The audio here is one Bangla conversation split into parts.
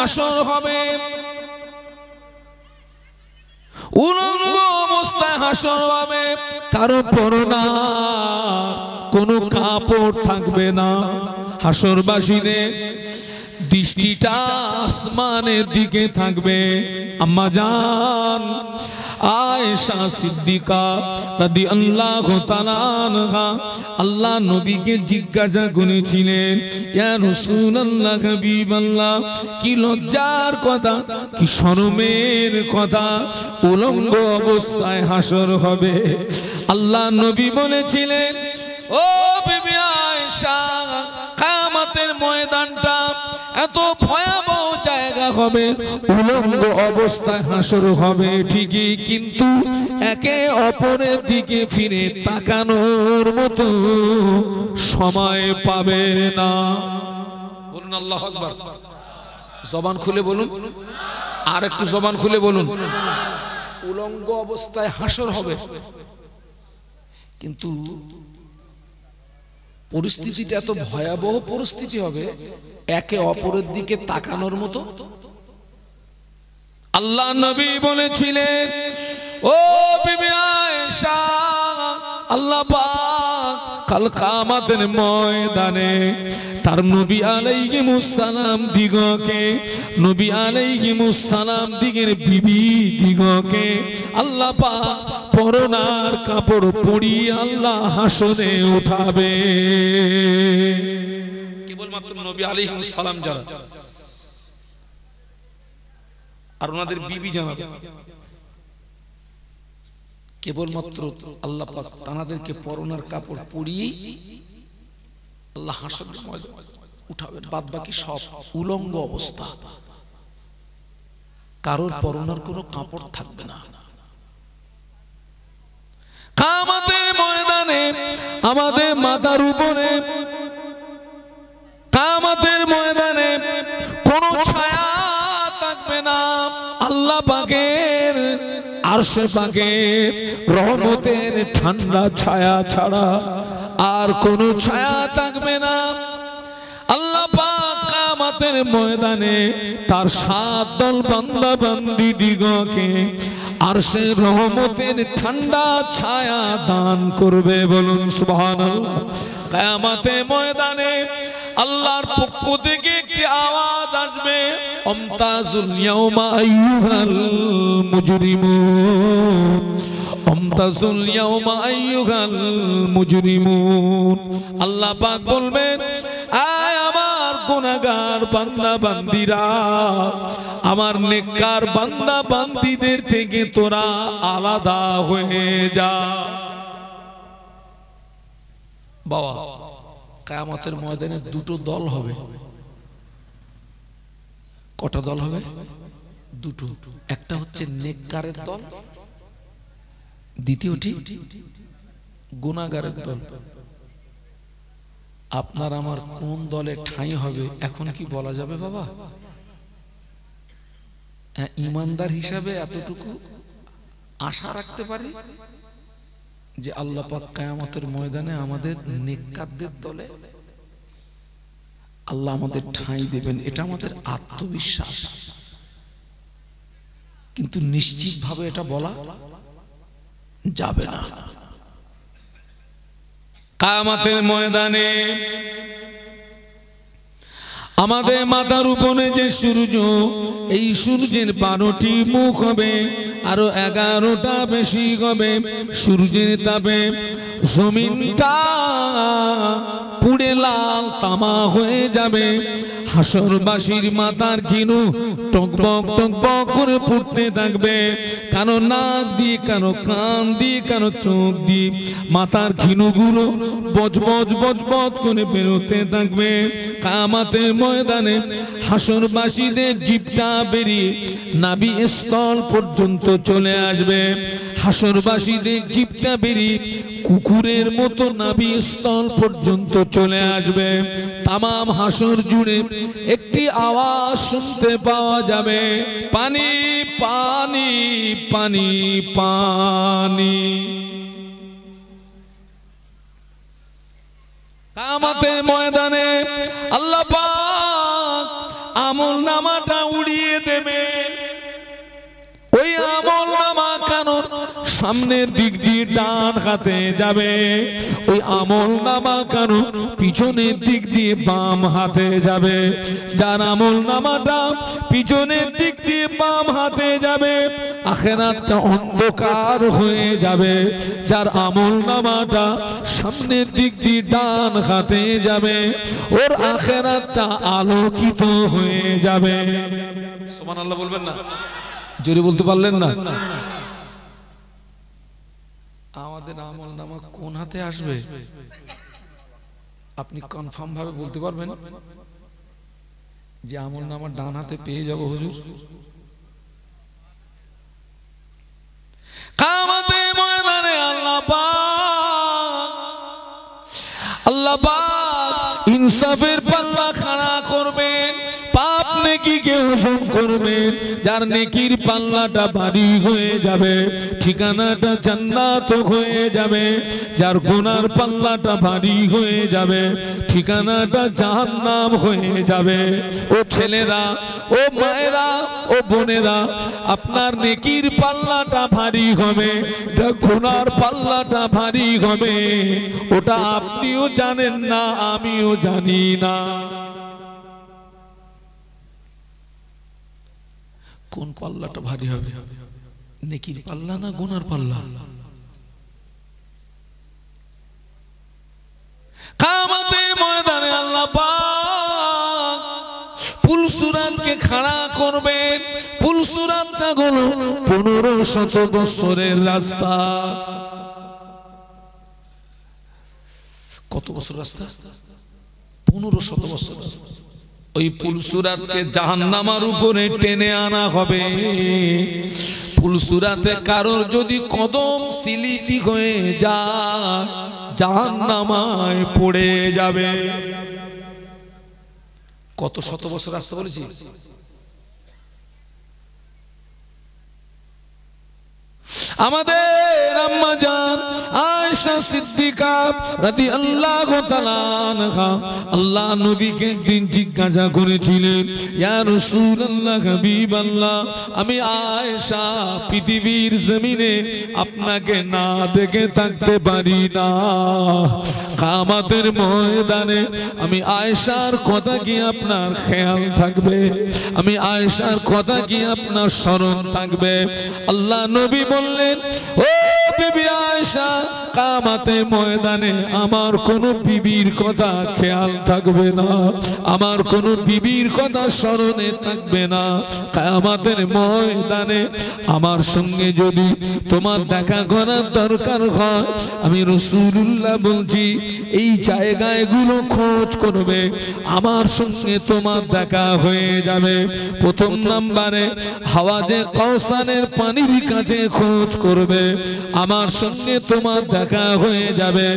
হাসর হবে, উলঙ্গ অবস্থায় হাসর হবে, কারো পরনা কোনো কাপড় থাকবে না। হাসরবাসীদের দৃষ্টিটা আসমানের দিকে থাকবে। আম্মা জান আয়েশা সিদ্দিকা রাদিয়াল্লাহু তাআলা আনহা আল্লাহ নবীকে জিজ্ঞাসা করেছিলেন, ইয়া রাসূলুল্লাহ হাবিবাল্লাহ, কি লজ্জার কথা, কি শরমের কথা, উলঙ্গ অবস্থায় হাসর হবে। আল্লাহ নবী বলেছিলেন, ও বিবি আয়েশা, কিয়ামতের ময়দানটা এত ভয়াবহ জায়গা হবে, উলঙ্গ অবস্থায় হাসর হবে ঠিকই, কিন্তু একে অপরের দিকে ফিরে তাকানোর মতো সময় পাবে না। বলুন আল্লাহু আকবার। জবান খুলে বলুন, আর একটু জবান খুলে বলুন। উলঙ্গ অবস্থায় হাসর হবে, কিন্তু পরিস্থিতিটা এত ভয়াবহ পরিস্থিতি হবে, একে অপরের দিকে তাকানোর মতো। আল্লাহ নবী বলেছিলেন, ও বিবি আয়েশা, আল্লাহ পাক কাল কিয়ামতের ময়দানে তার নবী আলাইহিমুস সালাম দিগকে, নবী আলাইহিমুস সালাম দিগের বিবি দিগকে আল্লাহ পাক পরনার কাপড় পরিয়ে আল্লাহ হাসরে উঠাবে। কেবলমাত্র নবী আলাইহিমুস সালাম যারা আর ওনাদের বিবি যারা, কেবলমাত্র আল্লাহ পাক তানাদেরকে পরনার কাপড় পরিয়ে আল্লাহ হাসরের ময়দানে উঠাবেন। বাদ বাকি সব উলঙ্গ অবস্থা, কারোর পরনার কোনো কাপড় থাকবে না। কিয়ামতের ময়দানে আমাদের মাথার উপরে, কিয়ামতের ময়দানে কোনো ছায়া থাকবে না। আল্লাহ পাকের আরশে পাকের রহমতের ঠান্ডা ছায়া ছাড়া আর কোনো ছায়া থাকবে না। আল্লাহ পাক কিয়ামতের ময়দানে তার 7 দল বান্দা বান্দি দিগকে আরশের রহমতের ঠান্ডা ছায়া দান করবে। বলুন সুবহানাল্লাহ। কিয়ামতের ময়দানে আল্লাহর পক্ষ থেকে একটি আওয়াজ আসবে, আমতাজুল ইয়াউমা আইয়ুহাল মুজরিমুন, আমতাজুল ইয়াউমা আইয়ুহাল মুজরিমুন। আল্লাহ পাক বলবেন, আয় আমার গুনাহগার বান্দা বান্দীরা, আমার নেককার বান্দা বান্দীদের থেকে তোরা আলাদা হয়ে যা। বাবা, কিয়ামতের ময়দানে দুটো দল হবে। কটা দল হবে? দুটো। একটা হচ্ছে নেককারের দল, দ্বিতীয়টি গুনাহগারের দল। আপনার আমার কোন দলে ঠাঁই হবে এখন কি বলা যাবে বাবা? ইমানদার হিসাবে এতটুকু আশা রাখতে পারি যে আল্লাহ পাক কিয়ামতের ময়দানে আমাদের নেককারদের দলে আল্লাহ আমাদের ঠাঁই দেবেন, এটা আমাদের আত্মবিশ্বাস। কিন্তু নিশ্চিতভাবে এটা বলা যাবে না। কিয়ামতের ময়দানে আমাদের মাথার উপরে যে সূর্য, এই সূর্যের 12টি মুখ হবে, আরো 11টা বেশি হবে। সূর্যের তাপে জমিনটা পুড়ে লাল তামা হয়ে যাবে। হাসরবাসীর মাথার ঘিনু টকবক টকবক করে ফুটতে থাকবে, কারো নাক দিয়ে, কারো কান দিয়ে, কারো চোখ দিয়ে মাথার ঘিনুগুলো বজবজ বজবজ করে বেরোতে থাকবে। কিয়ামতের ময়দানে হাসরবাসীদের জিভটা বেরিয়ে নাভি স্থল পর্যন্ত চলে আসবে। হাসরবাসীদের জিভটা বেরিয়ে কুকুরের মতো নাভি স্থল পর্যন্ত চলে আসবে। তামাম হাসর জুড়ে একটি আওয়াজ শুনতে পাওয়া যাবে, পানি পানি পানি পানি। কিয়ামতের ময়দানে আল্লাহ পাক আমল নামাটা উড়িয়ে দেবেন। ওই আমল নামা কানুন সামনের দিক দিয়ে ডান হাতে যাবে, ওই আমল নামা কানুন পিছনের দিক দিয়ে বাম হাতে যাবে। যার আমল নামাটা পিছনের দিক দিয়ে বাম হাতে যাবে আখিরাতটা অন্ধকার হয়ে যাবে। যার আমল নামাটা সামনের দিক দিয়ে ডান হাতে যাবে ওর আখিরাতটা আলোকিত হয়ে যাবে। সুবহানাল্লাহ বলবেন না? জোরে বলতে পারলেন না? আমাদের আমল নামা কোন হাতে আসবে আপনি কনফার্ম ভাবে বলতে পারবেন যে আমল নামা ডান হাতে পেয়ে যাব হুজুর? কিয়ামতের ময়দানে আল্লাহ পাক ইনসাফের পাল্লা খাড়া করবেন, পাপ নেকি কে ওজন করবেন। যার নেকির পাল্লাটা ভারী হয়ে যাবে ঠিকানাটা জান্নাত হয়ে যাবে, যার গুনার পাল্লাটা ভারী হয়ে যাবে ঠিকানাটা জাহান্নাম হয়ে যাবে। ও ছেলেরা, ও মায়েরা, ও বোনেরা, আপনার নেকির পাল্লাটা ভারী হবে, গুনার পাল্লাটা ভারী হবে। ওটা আপনিও জানেন না, আমিও জানি না। কোন পাল্লাটা ভারী হবে, নেকির পাল্লা না গুনার পাল্লা? কিয়ামতের ময়দানে আল্লাহ পাক পুলসুরাতকে খাড়া করবেন। পুলসুরাতটা হলো 1500 বছরের রাস্তা। কত বছর রাস্তা? 1500 বছর রাস্তা। ওই পুলসুরাতকে জাহান্নামের উপরে টেনে আনা হবে। পুলসুরাতে কারোর যদি কদম স্লিপি হয়ে যায় জাহান্নামায় পড়ে যাবে। কত শত বছর রাস্তা বলেছি? আমাদের আম্মা জান আয়েশা সিদ্দিকা রাদিয়াল্লাহু তাআলা আনহা আল্লাহ নবীকে একদিন জিজ্ঞাসা করেছিলেন, ইয়া রাসূলুল্লাহ হাবিবাল্লাহ, আমি আয়েশা পৃথিবীর জমিনে আপনাকে না দেখে থাকতে পারি না। কিয়ামতের ময়দানে আমি আয়েশার কথা কি আপনার খেয়াল থাকবে? আমি আয়েশার কথা কি আপনার স্মরণ থাকবে? আল্লাহ নবী বললেন, ও বিবি আয়েশা, কিয়ামতের ময়দানে আমার কোন বিবির কথা খেয়াল থাকবে না, আমার কোন বিবির কথা স্মরণে থাকবে না। কিয়ামতের ময়দানে আমার সঙ্গে যদি তোমার দেখা করার দরকার হয়, আমি রাসূলুল্লাহ বলছি এই জায়গাগুলো খোঁজ করবে, আমার সঙ্গে তোমার দেখা হয়ে যাবে। প্রথম নম্বরে হাওয়াজে কাউসারের পানির কাছে খোঁজ করবে, আমার সঙ্গে তোমার দেখা হয়ে যাবে।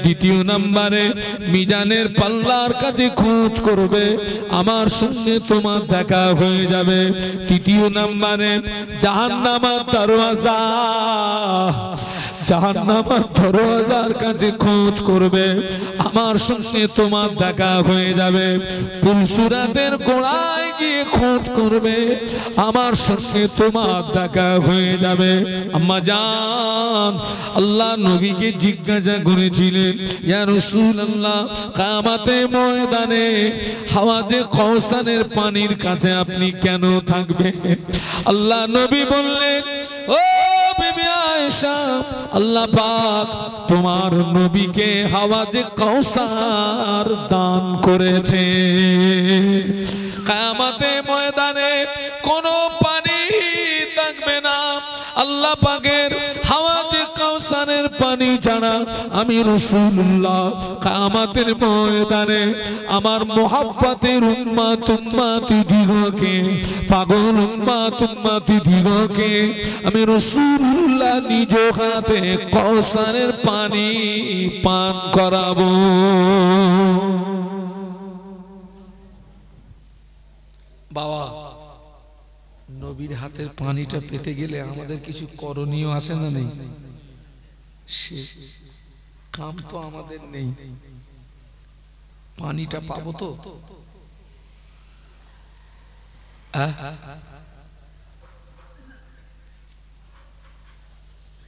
দ্বিতীয় নম্বরে মিজানের পাল্লার কাছে খোঁজ করবে, আমার সঙ্গে তোমার দেখা হয়ে যাবে। তৃতীয় নম্বরে জাহান্নামের দরওয়াজা, জাহান্নামের দরওয়াজার কাছে খোঁজ করবে, আমার সঙ্গে তোমার দেখা হয়ে যাবে। পুলসুরাতের গোড়ায় গিয়ে খোঁজ করবে, আমার সঙ্গে তোমার দেখা হয়ে যাবে। আম্মা জান আল্লাহ নবীকে জিজ্ঞাসা করেছিলেন, ইয়া রাসূলুল্লাহ, কিয়ামতের ময়দানে হাওয়াজে কাউসারের পানির কাছে আপনি কেন থাকবেন? আল্লাহ নবী বললেন, ও বিবি আয়েশা, আল্লাহ পাক তোমার নবীকে হাওয়াজে কাউসার দান করেছে। কিয়ামতের ময়দানে কোনো পানি থাকবে না, আল্লাহ পাকের হাওয়াজে কাউসারের পানি ছাড়া আমি রাসূলুল্লাহ কিয়ামতের ময়দানে আমার মুহাব্বতের উম্মত দিগকে, পাগল উম্মত দিগকে আমি রাসূলুল্লাহ নিজ হাতে কাউসারের পানি পান করাবো। বাবা, নবীর হাতের পানিটা পেতে গেলে আমাদের কিছু করণীয় আছে না নেই? সে কাম তো আমাদের নেই, পানিটা পাবো তো?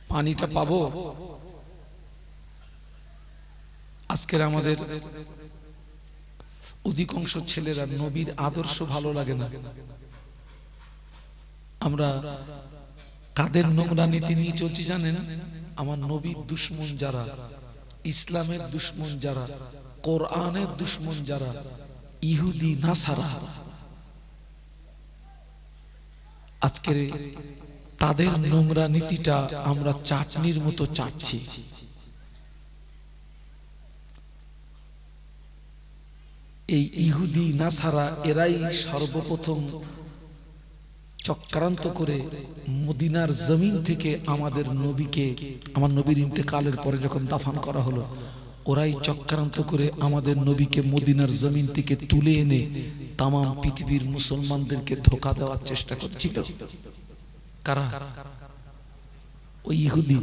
পানিটা পাবো? আজকের আমাদের অধিকাংশ ছেলেরা নবীর আদর্শ ভালো লাগে না। আমরা কাদের নোংরা নীতি নিয়ে চলছি জানেন? আমার নবীর দুশ্মন যারা, ইসলামের দুশ্মন যারা, কোরআনের দুশ্মন যারা, ইহুদি নাসারা, আজকের তাদের নোংরা নীতিটা আমরা চাটনির মতো চাটছি। এই ইহুদি নাসারা এরাই সর্বপ্রথম চক্রান্ত করে মদিনার জমিন থেকে আমাদের নবীকে, আমার নবীর ইন্তেকালের পরে যখন দাফন করা হলো, ওরাই চক্রান্ত করে আমাদের নবীকে মদিনার জমিন থেকে তুলে এনে তাম পৃথিবীর মুসলমানদেরকে ধোঁকা দেওয়ার চেষ্টা করছিল। কারা? ওই ইহুদি।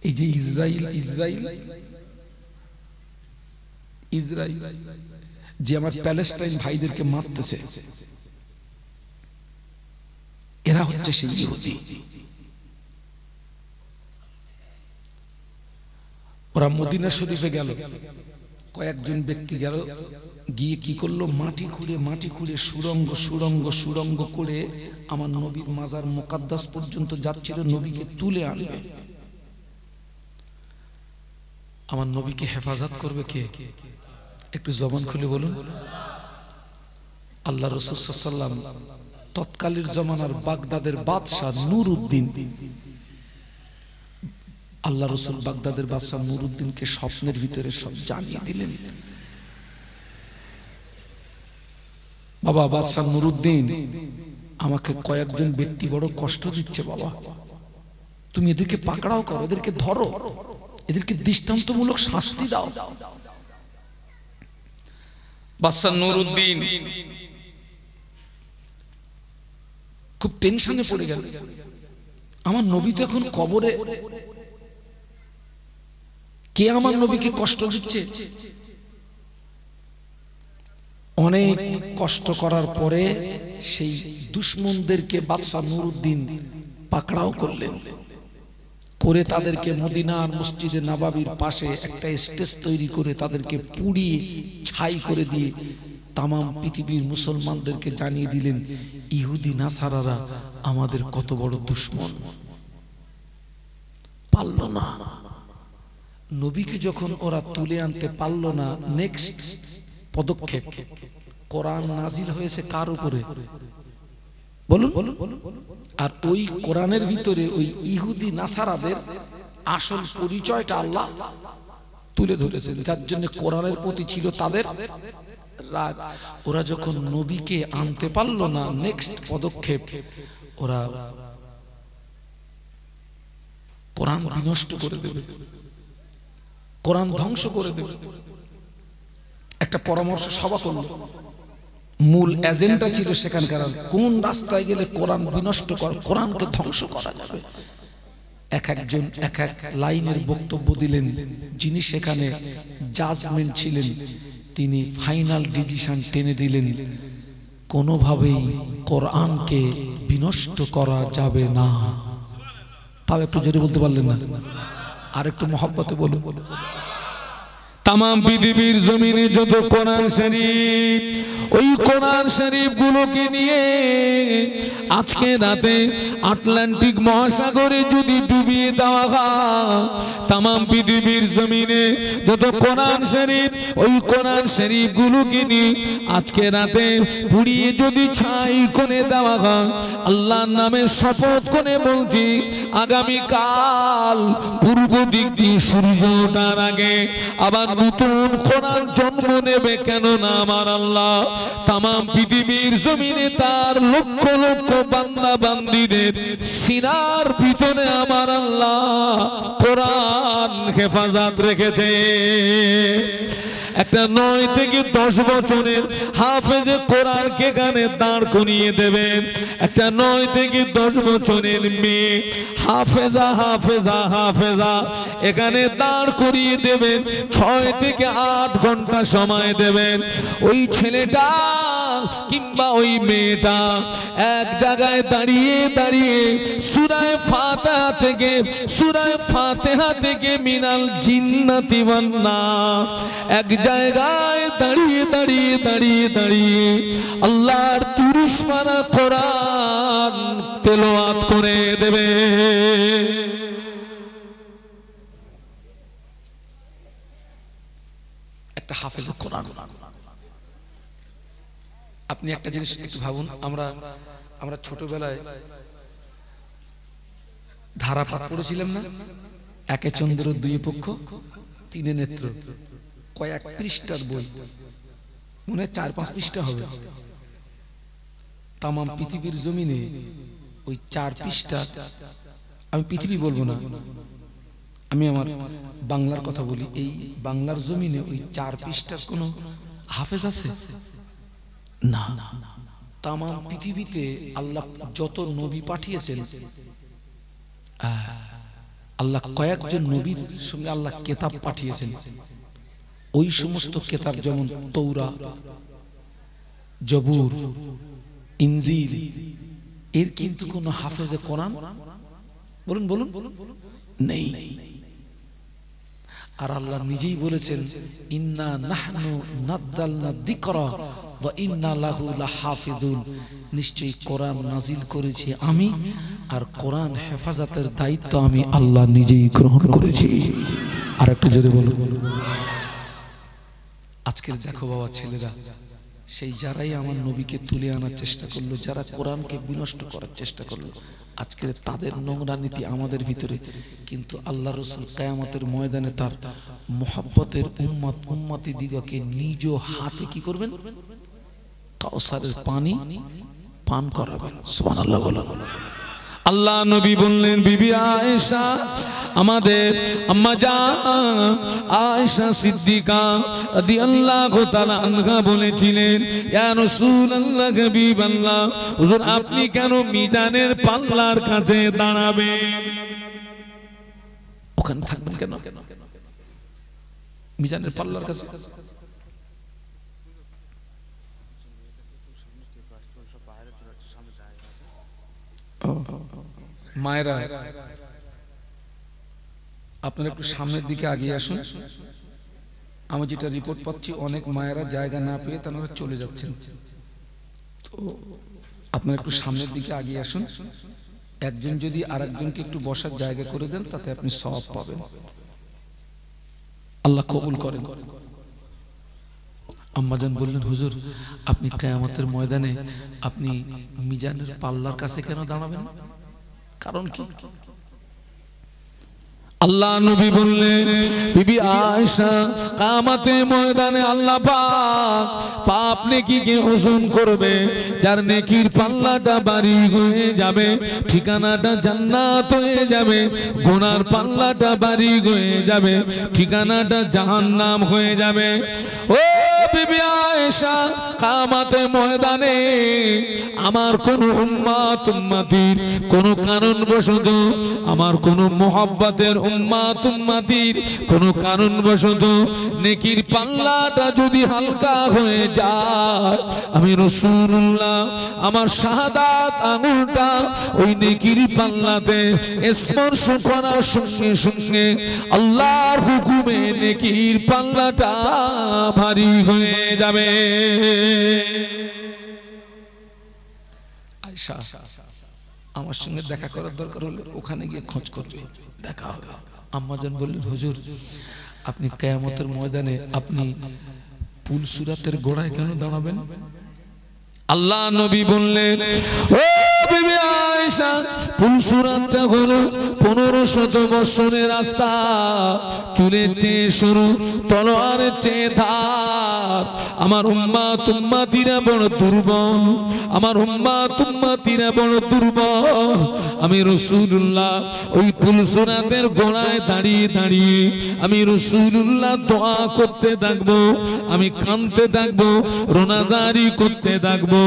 এই যে ইসরায়েল যে আমার প্যালেস্টাইন ভাইদেরকে মারতেছে, এরা হচ্ছে সেই ইহুদি। ওরা মদিনা শরীফে গেল, কয়েকজন ব্যক্তি গেল, গিয়ে কি করলো, মাটি খুঁড়ে সুড়ঙ্গ করে আমার নবীর মাজার মুকাদ্দাস পর্যন্ত যাচ্ছিল, নবীকে তুলে আনবে। আমার নবীকে হেফাজত করবে কে? একটু জবান খুলে বলুন। আল্লাহ রাসূল সাল্লাল্লাহু আলাইহি ওয়াসাল্লাম তৎকালীন জমানার বাগদাদের বাদশাহ নুরউদ্দিন, আল্লাহ রাসূল বাগদাদের বাদশাহ নুরউদ্দিনকে স্বপ্নের ভিতরে সব জানিয়ে দিলেন। বাবা বাদশাহ নুরউদ্দিন, আমাকে কয়েকজন ব্যক্তি বড় কষ্ট দিচ্ছে বাবা, তুমি এদেরকে পাকড়াও করো, এদেরকে ধরো, এদেরকে দৃষ্টান্তমূলক শাস্তি দাও। বাদশাহ নুরউদ্দিন খুব টেনশনে পড়ে গেল। আমার নবী তো এখন কবরে, কে আমার নবীকে কষ্ট দিচ্ছে? অনেক কষ্ট করার পরে সেই দুশমনদেরকে বাদশাহ নুরউদ্দিন পাকড়াও করলেন, করে তাদেরকে মদিনার মসজিদে নববীর পাশে একটা স্টেজ তৈরি করে তাদেরকে পুড়িয়ে ছাই করে দিয়ে তাম পৃথিবীর মুসলমানদেরকে জানিয়ে দিলেন ইহুদি নাসারারা আমাদের কত বড় দুশমন। পারল না, নবীকে যখন ওরা তুলে আনতে পারল না, নেক্সট পদক্ষেপ, কোরআন নাজিল হয়েছে কার উপরে বলুন? আর ওই কোরআনের ভিতরে ওই ইহুদি নাসারাদের আসল পরিচয়টা আল্লাহ তুলে ধরেছেন, যার জন্য কোরআনের প্রতি ছিল তাদের রাগ। ওরা যখন নবীকে আনতে পারলো না, নেক্সট পদক্ষেপ ওরা কোরআন বিনষ্ট করে দেবে, কোরআন ধ্বংস করে দেবে। একটা পরামর্শ সভা করলো, মূল এজেন্ডা ছিল সেখানকার কোন রাস্তায় গেলে কোরআন বিনষ্ট করা, কোরআনকে ধ্বংস করা যাবে। এক একজন এক এক লাইনের বক্তব্য দিলেন। যিনি সেখানে জাজমেন্ট ছিলেন তিনি ফাইনাল ডিসিশন টেনে দিলেন, কোনোভাবেই কোরআনকে বিনষ্ট করা যাবে না। তাও একটু জোরে বলতে পারলেন না? আর একটু মহব্বতে বলুন। তাম পৃথিবীর জমিনে যত কোরআন শরীফ, ওই কোরআন শরীফ গুলোকে নিয়ে আজকে রাতে আটলান্টিক মহাসাগরে যদি ডুবিয়ে দেওয়া হয়, তাম পৃথিবীর জমিনে যত কোরআন শরীফ, ওই কোরআন শরীফ গুলোকে নিয়ে আজকে রাতে পুড়িয়ে যদি ছাই করে দেওয়া হয়, আল্লাহর নামে শপথ করে বলছি, আগামীকাল পূর্ব দিক দিয়ে সূর্য ওঠার আগে আবার নতুন কোরআন জন্ম নেবে। কেন না আমার আল্লাহ তাম পৃথিবীর জমিনে তার লক্ষ লক্ষ বান্দা বান্দীদের সিনার ভিতরে আমার আল্লাহ কোরআন হেফাজত রেখেছে। একটা 9 থেকে 10 বছরের হাফেজে কোরআনকে এখানে দাঁড় করিয়ে দেবেন। একটা 9 থেকে 10 বছরের মেয়ে হাফেজা হাফেজা হাফেজা এখানে দাঁড় করিয়ে দেবেন। 6 থেকে 8 ঘন্টা সময় দেবেন। ওই ছেলেটা কিংবা ওই মেয়েটা এক জায়গায় দাঁড়িয়ে দাঁড়িয়ে সূরা ফাতিহা থেকে মিনাল জিন্নাতি ওয়ান নাস এক জায়গায় দাঁড়িয়ে দাঁড়িয়ে দাঁড়িয়ে দাঁড়িয়ে আল্লাহর তিরিশ পারা কোরআন তেলাওয়াত করে দেবে। একটা হাফেজ কোরআন। আপনি একটা জিনিস একটু ভাবুন, আমরা ছোটবেলায় ধারাপাত পড়েছিলাম না, একে চন্দ্র দুই পক্ষ তিনে নেত্র, কয়েক পৃষ্ঠার বই, মনে হয় 4-5 পৃষ্ঠা হবে। তামাম পৃথিবীর জমিনে ওই 4 পৃষ্ঠা, আমি পৃথিবী বলবো না, আমি আমার বাংলার কথা বলি, এই বাংলার জমিনে ওই 4 পৃষ্ঠার কোন হাফেজ আছে না। তামাম পৃথিবীতে আল্লাহ যত নবী পাঠিয়েছেন, আল্লাহ কয়েকজন নবীর সঙ্গে আল্লাহ কিতাব পাঠিয়েছেন। ওই সমস্ত কিতাব যেমন তৌরাত, জবুর, ইনজিল, এর কিন্তু কোন হাফেজে কোরআন বলুন বলুন নেই। আর আল্লাহ নিজেই বলেছেন, ইন্না নাহনু নাযালনা যিকরা ওয়া ইন্না লাহু লাহাফিজুন, নিশ্চয়ই কোরআন নাজিল করেছি আমি, আর কোরআন হেফাজতের দায়িত্ব আমি আল্লাহ নিজেই গ্রহণ করেছি। আর একটু জোরে বলুন। আজকের দেখো বাবা ছেলেরা, সেই যারাই আমার নবীকে তুলে আনার চেষ্টা করলো, যারা কোরআনকে বিনষ্ট করার চেষ্টা করলো, আজকে তাদের নোংরা নীতি আমাদের ভিতরে। কিন্তু আল্লাহ রাসূল কিয়ামতের ময়দানে তার মুহাব্বতের উম্মতি দিগকে নিজ হাতে কি করবেন? কাউসারের পানি পান করাবেন। সুবহানাল্লাহ বলেন। আল্লাহ নবী বললেন, বিবি আয়েশা, আমাদের আম্মা জান আয়েশা সিদ্দিকা রাদিয়াল্লাহু তাআলা আনহা বলেছিলেন, ইয়া রাসূলুল্লাহ, হাবিবাল্লাহ, হুজুর আপনি কেন মিজানের পাল্লার কাছে দাঁড়াবেন? ওখানে থাকবেন কেন? মিজানের পাল্লার কাছে মায়েরা আপনারা একটু সামনের দিকে আগিয়ে আসুন। আমি যেটা রিপোর্ট পাচ্ছি, অনেক মায়েরা জায়গা না পেয়ে তারা চলে যাচ্ছেন। তো আপনারা একটু সামনের দিকে আগিয়ে আসুন। একজন যদি আরেকজনকে একটু বসার জায়গা করে দেন, তাতে আপনি সওয়াব পাবেন। আল্লাহ কবুল করেন। আম্মাজান বললেন, হুজুর আপনি কিয়ামতের ময়দানে আপনি মিজানের পাল্লার কাছে কেন দাঁড়াবেন? কারণ কি? আল্লাহ নবী বললেন, বিবি আয়েশা, কিয়ামতের ময়দানে আল্লাহ পাপ নেকিকে ওজন করবে। যার নেকির পাল্লাটা ভারী হয়ে যাবে, ঠিকানাটা জান্নাত হয়ে যাবে। গুনার পাল্লাটা ভারী হয়ে যাবে, ঠিকানাটা জাহান্নাম হয়ে যাবে। ও বিবি আয়েশা, কিয়ামতের ময়দানে আমার কোন উম্মতির কোন কারণবশত, আমার কোন মুহাব্বতের উম্মতির কোন কারণবশত নেকির পাল্লাটা যদি হালকা হয়ে যায়, আমি রাসূলুল্লাহ আমার শাহাদাত আঙুলটা ওই নেকির পাল্লাতে স্পর্শ করার সঙ্গে সঙ্গে আল্লাহর হুকুমে নেকির পাল্লাটা ভারী হয়ে যাবে। আয়েশা, আমার সঙ্গে দেখা করার দরকার হলে ওখানে গিয়ে খোঁজ করবে, দেখা হবে। আম্মাজান বললেন, হুজুর আপনি কিয়ামতের ময়দানে আপনি পুলসিরাতের গোড়ায় কেন দাঁড়াবেন? আল্লাহ নবী বললেন, ও বিবি আয়েশা, পুলসিরাতটা হলো 1500 বছরের রাস্তা। চুলের চেয়ে সরু, তলোয়ারের চেয়ে ধার। আমার উম্মতিরা বড় দুর্বল, আমার উম্মতিরা বড় দুর্বল। আমি রাসূলুল্লাহ ওই পুলসিরাতের গোড়ায় দাঁড়িয়ে দাঁড়িয়ে আমি রাসূলুল্লাহ দোয়া করতে থাকবো, আমি কাঁদতে থাকবো, রোনাজারি করতে থাকবো।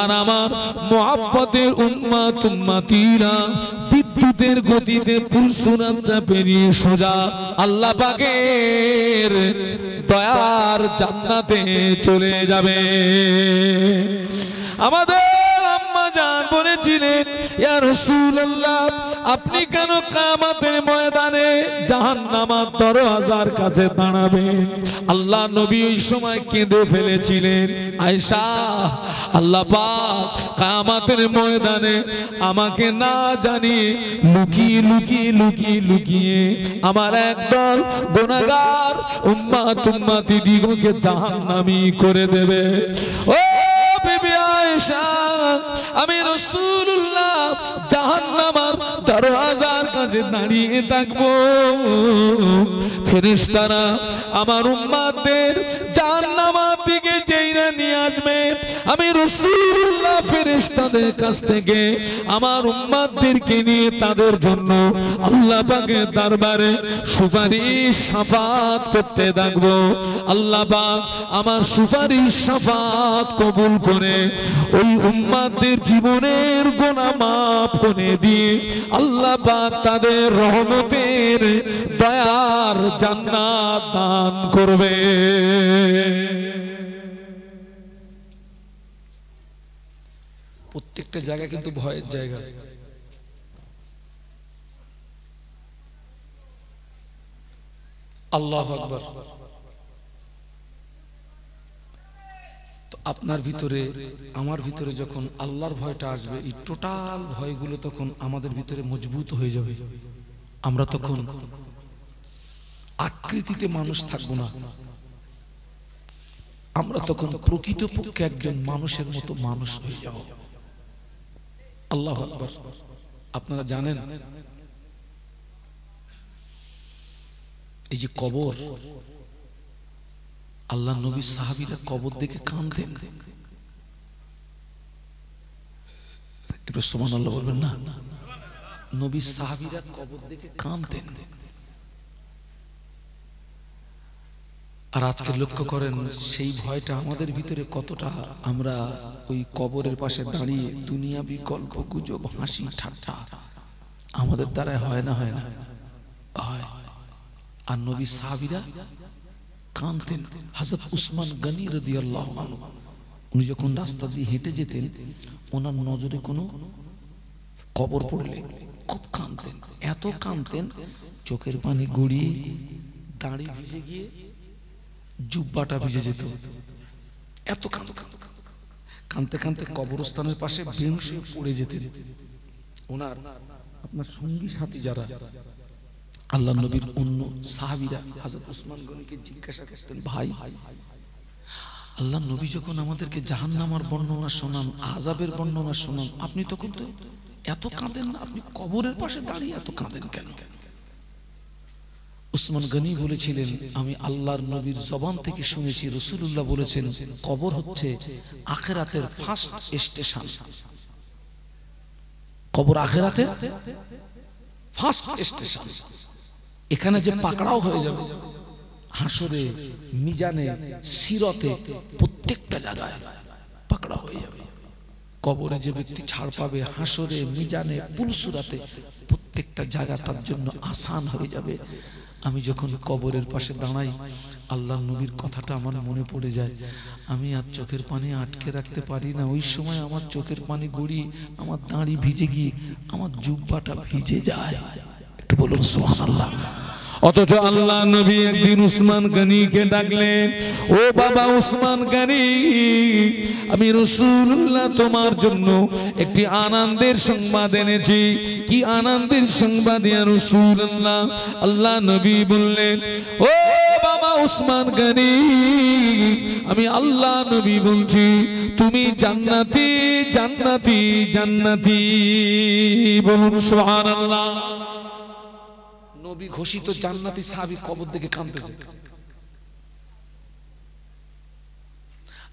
আর আমার মুহাব্বতের উম্মতিরা বিদ্যুতের গতিতে পুলসুরাতটা পেরিয়ে সোজা আল্লাহ পাকের দয়ার জান্নাতে চলে যাবে। আমাদের আম্মা জান বলেছিলেন, ইয়া রাসূলুল্লাহ, আপনি কেন কিয়ামতের ময়দানে জাহান্নামের দরওয়াজার কাছে দাঁড়াবেন? আল্লাহ নবী ওই সময় কেঁদে ফেলেছিলেন, আয়েশা, আল্লাহ পাক কিয়ামতের ময়দানে আমাকে না জানিয়ে লুকিয়ে লুকিয়ে লুকিয়ে লুকিয়ে আমার একদল গুনাহগার উম্মতি দিগকে জাহান্নামী করে দেবে। ও বিবি আয়েশা, আমি রাসূলুল্লাহ জাহান্নামের দরওয়াজার কাছে দাঁড়িয়ে থাকবো, ফেরেশতারা আমার উম্মতদের জাহান্নামের দিকে যেইরা নিয়ে আসবে, আমি রাসূলুল্লাহ ফেরেশতাদের কাছ থেকে আমার উম্মতদেরকে নিয়ে তাদের জন্য আল্লাহ পাকের দরবারে সুপারিশ শাফাত করতে থাকবো। আল্লাহ পাক আমার সুপারিশ শাফাত কবুল করে ওই উম্মতদের জীবনের গুনাহ মাফ করে দিয়ে আল্লাহ পাক তাদের রহমতের দয়ার জান্নাত দান করবে। প্রত্যেকটা জায়গা কিন্তু ভয়ের জায়গা। আল্লাহু আকবার। তো আপনার ভিতরে আমার ভিতরে যখন আল্লাহর ভয়টা আসবে, এই টোটাল ভয়গুলো তখন আমাদের ভিতরে মজবুত হয়ে যাবে। আমরা তখন আকৃতিতে মানুষ থাকবো না, আমরা তখন প্রকৃতপক্ষে একজন মানুষের মতো মানুষ হয়ে যাব। আল্লাহু আকবার। আপনারা জানেন এই যে কবর, আল্লাহ নবী সাহাবীরা কবর দেখে কাঁদতেন। একটু সুবহানাল্লাহ বলবেন না? নবী সাহাবীরা কবর দেখে কাঁদতেন। আর আজকে লক্ষ্য করেন সেই ভয়টা আমাদের ভিতরে কতটা। আমরা ওই কবরের পাশে দাঁড়িয়ে দুনিয়াবি গল্প গুজব হাসি ঠাট্টা আমাদের দ্বারা হয় না? হয় না? হয়। আর নবী সাহাবীরা কাঁদতেন। হযরত উসমান গনি রাদিয়াল্লাহু আনহু, উনি যখন রাস্তা দিয়ে হেঁটে যেতেন, ওনার নজরে কোনো কবর পড়লে খুব কাঁদতেন। এত কাঁদতেন, চোখের পানি গড়িয়ে দাঁড়ি ভিজে গিয়ে জুব্বাটা ভিজে যেত। এত কাঁদতে কাঁদতে কবরস্থানের পাশে বেহুশ হয়ে পড়ে যেতেন। ওনার আপনার সঙ্গী সাথী যারা আল্লাহ নবীর অন্য সাহাবীরা হযরত উসমান গনিকে জিজ্ঞাসা করতেন, ভাই, আল্লাহ নবী যখন আমাদেরকে জাহান্নামের বর্ণনা শোনান, আযাবের বর্ণনা শোনান, আপনি তখন তো এত কাঁদেন না, আপনি কবরের পাশে দাঁড়িয়ে এত কাঁদেন কেন? উসমান গনি বলেছিলেন, আমি আল্লাহর নবীর জবান থেকে শুনেছি, রাসূলুল্লাহ বলেছেন, কবর হচ্ছে আখিরাতের ফার্স্ট স্টেশন। কবর আখিরাতের ফার্স্ট স্টেশন। এখানে যে পাকড়াও হয়ে যাবে, হাসরে, মিজানে, সিরাতে, প্রত্যেকটা জায়গায় পাকড়া হয়ে যাবে। কবরে যে ব্যক্তি ছাড় পাবে, হাসরে, মিজানে, পুলসুরাতে, প্রত্যেকটা জায়গা তার জন্য আসান হয়ে যাবে। আমি যখন কবরের পাশে দাঁড়াই, আল্লাহ নবীর কথাটা আমার মনে পড়ে যায়। আমি আর চোখের পানি আটকে রাখতে পারি না। ওই সময় আমার চোখের পানি গড়িয়ে আমার দাঁড়ি ভিজে গিয়ে আমার জুব্বাটা ভিজে যায়। একটু বলুন সুবহানাল্লাহ। অথচ আল্লাহ নবী একদিন উসমান গনিকে ডাকলেন, ও বাবা উসমান গনি, আমি রাসূলুল্লাহ তোমার জন্য একটি আনন্দের সংবাদ এনেছি। কি আনন্দের সংবাদ ইয়া রাসূলুল্লাহ? আল্লাহ নবী বললেন, ও বাবা উসমান গনি, আমি আল্লাহ নবী বলছি, তুমি জান্নাতি জান্নাতি জান্নাতি। বলুন সুবহানাল্লাহ। নবী ঘোষিত জান্নাতি সাহাবী কবর দেখে কাঁদতেছে।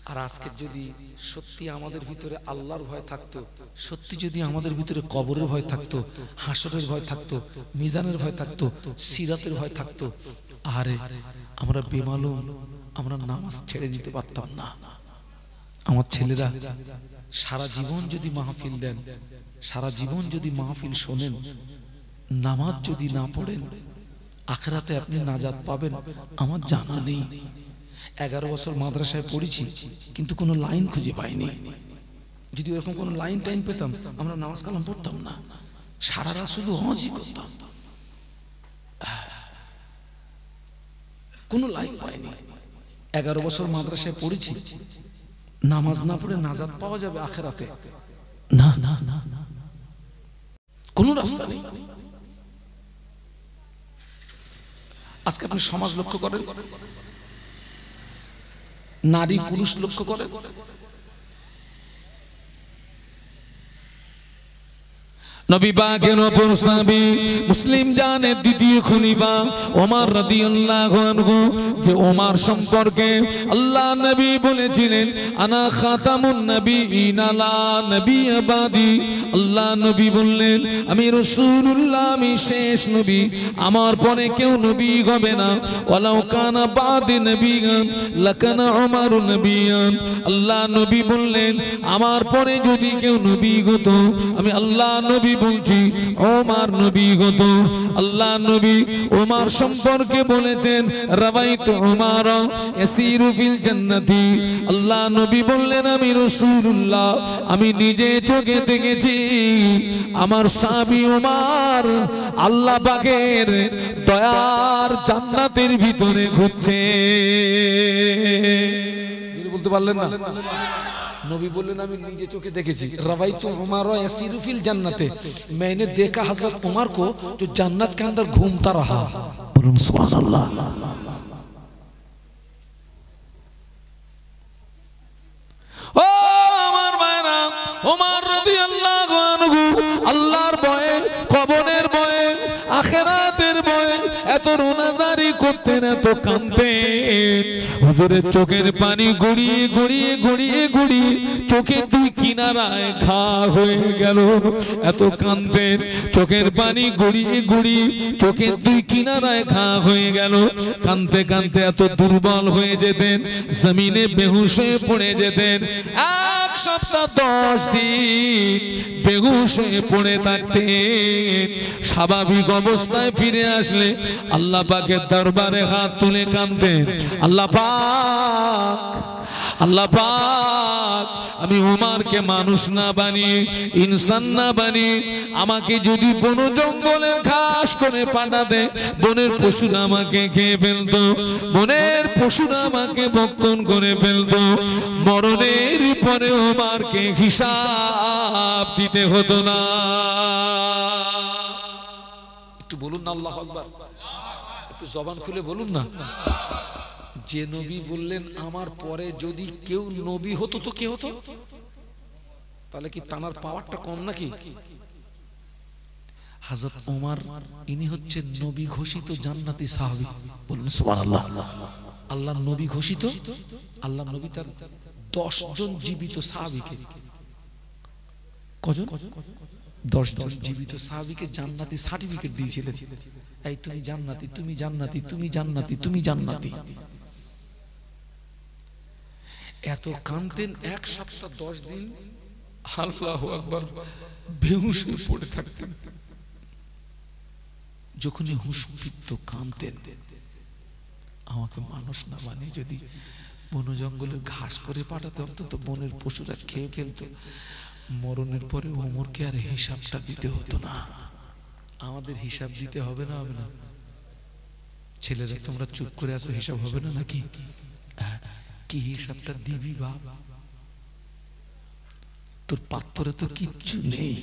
আর আজকে যদি সত্যি আমাদের ভিতরে আল্লাহর ভয় থাকতো, সত্যি যদি আমাদের ভিতরে কবরের ভয় থাকতো, হাসরের ভয় থাকতো, মিজানের ভয় থাকতো, সিরাতের ভয় থাকতো, আরে আমরা বেমালুম আমরা নামাজ ছেড়ে দিতে পারতাম না, আমার ছেলেরা সারা জীবন যদি মাহফিল দেন, সারা জীবন যদি মাহফিল শোনেন, নামাজ যদি না পড়েন, আখিরাতে আপনি নাজাত পাবেন আমার জানা নেই। 11 বছর মাদ্রাসায় পড়েছি, কিন্তু কোনো লাইন খুঁজে পাইনি। যদি ওরকম কোনো লাইন টাইন পেতাম, আমরা নামাজ কালাম পড়তাম না, সারা রাত শুধু হজই করতাম। কোনো লাইন পাইনি। 11 বছর মাদ্রাসায় পড়েছি, নামাজ না পড়ে নাজাত পাওয়া যাবে আখিরাতে? না না না, কোনো রাস্তা নেই। আজকে আপনি সমাজ লক্ষ্য করেন, নারী পুরুষ লক্ষ্য করেন, নবী পাকের ওপর সাহাবী মুসলিম জানের দ্বিতীয় খলিফা ওমর রাদিয়াল্লাহু আনহু, যে ওমর সম্পর্কে আল্লাহ নবী বলেছিলেন আনা খাতামুন নবিয়িন লা নবী বাদি। আল্লাহ নবী বললেন আমি রাসূলুল্লাহ, আমি শেষ নবী, আমার পরে কেউ নবী হবে না। ওয়ালাউ কানা বাদি নবিয়ান লাকানা ওমর নবিয়ান। আল্লাহ নবী বললেন আমার পরে যদি কেউ নবী হতো, আমি আল্লাহ নবী বলছি ওমর নবী হতো। আল্লাহ নবী ওমর সম্পর্কে বলেছেন রাবাইতু ওমর ইয়াসিরু ফিল জান্নাতি। আল্লাহ নবী বললেন আমি রাসূলুল্লাহ, আমি নিজে চোখে দেখেছি আমার সাহাবী ওমর আল্লাহ পাকের দয়ার জান্নাতের ভিতরে ঘুরছে। বলতে পারলেন না? नबी बोले ना, नीचे चोखे देखेছি रवायतु उमर यसीरु फिल जन्नते, मैंने देखा हजरत उमर को जो जन्नत के अंदर घूमता रहा। बोलूं सुभान अल्लाह। ओ আমার ভাইরা, ওমর রাদিয়াল্লাহু আনহু আল্লাহর ভয়ে, কবরের ভয়ে, আখিরাতের ভয়ে এত রোনাজারি করতেন, এত কাঁদতেন। হুজুরের চোখের পানি গড়িয়ে গড়িয়ে গড়িয়ে গড়িয়ে চোখের দুই কিনারায় ঘা হয়ে গেল, এত কাঁদতেন। চোখের পানি গড়িয়ে গড়িয়ে চোখের দুই কিনারায় ঘা হয়ে গেল। কাঁদতে কাঁদতে এত দুর্বল হয়ে যেতেন, জমিনে বেহুশ হয়ে পড়ে যেতেন। 1 সপ্তাহ 10 দিন বেহুশ হয়ে পড়ে থাকতেন। স্বাভাবিক অবস্থায় ফিরে আসলে আল্লাহ পাকের দরবারে হাত তুলে কাঁদতেন, আল্লাহ পাক, আল্লাহ পাক, আমি উমারকে মানুষ না বানিয়ে, ইনসান না বানিয়ে আমাকে যদি বন জঙ্গলে ঘাস করে পাঠাতে, বনের পশুরা আমাকে খেয়ে ফেলতো, বনের পশুরা আমাকে ভক্ষণ করে ফেলতো, মরণের পরে উমারকে হিসাব দিতে হতো না। একটু বলুন না আল্লাহু আকবার, একটু জবান খুলে বলুন না। যে নবী বললেন আমার পরে যদি কেউ নবী হতো তো কে হতো? তাহলে কি তানার পাওয়ারটা কম নাকি? হযরত ওমর ইনি হচ্ছেন নবী ঘোষিত জান্নাতি সাহাবী। বলুন সুবহানাল্লাহ। আল্লাহ নবী ঘোষিত, আল্লাহ নবী তার 10 জন জীবিত সাহাবীকে, কজন? 10 জন জীবিত সাহাবীকে জান্নাতি সার্টিফিকেট দিয়েছিলেন, এই তুমি জান্নাতি, তুমি জান্নাতি, তুমি জান্নাতি, তুমি জান্নাতি। এত কাঁদতেন, 1 সপ্তাহ 10 দিন আল্লাহু আকবার বেহুশ হয়ে পড়ে থাকতেন। যখনই হুঁশ ফিরত কাঁদতেন, আমাকে মানুষ না বানিয়ে যদি বন জঙ্গলের ঘাস করে পাঠাতে, অন্তত বনের পশুরা খেয়ে ফেলতো, মরণের পরে ওমরকে আর হিসাবটা দিতে হতো না। আমাদের হিসাব দিতে হবে না? হবে না? ছেলেরা তোমরা চুপ করে আছো, হিসাব হবে না নাকি? কি হিসাবটা দিবি বাপ? তোর পাত্রে তো কিচ্ছু নেই,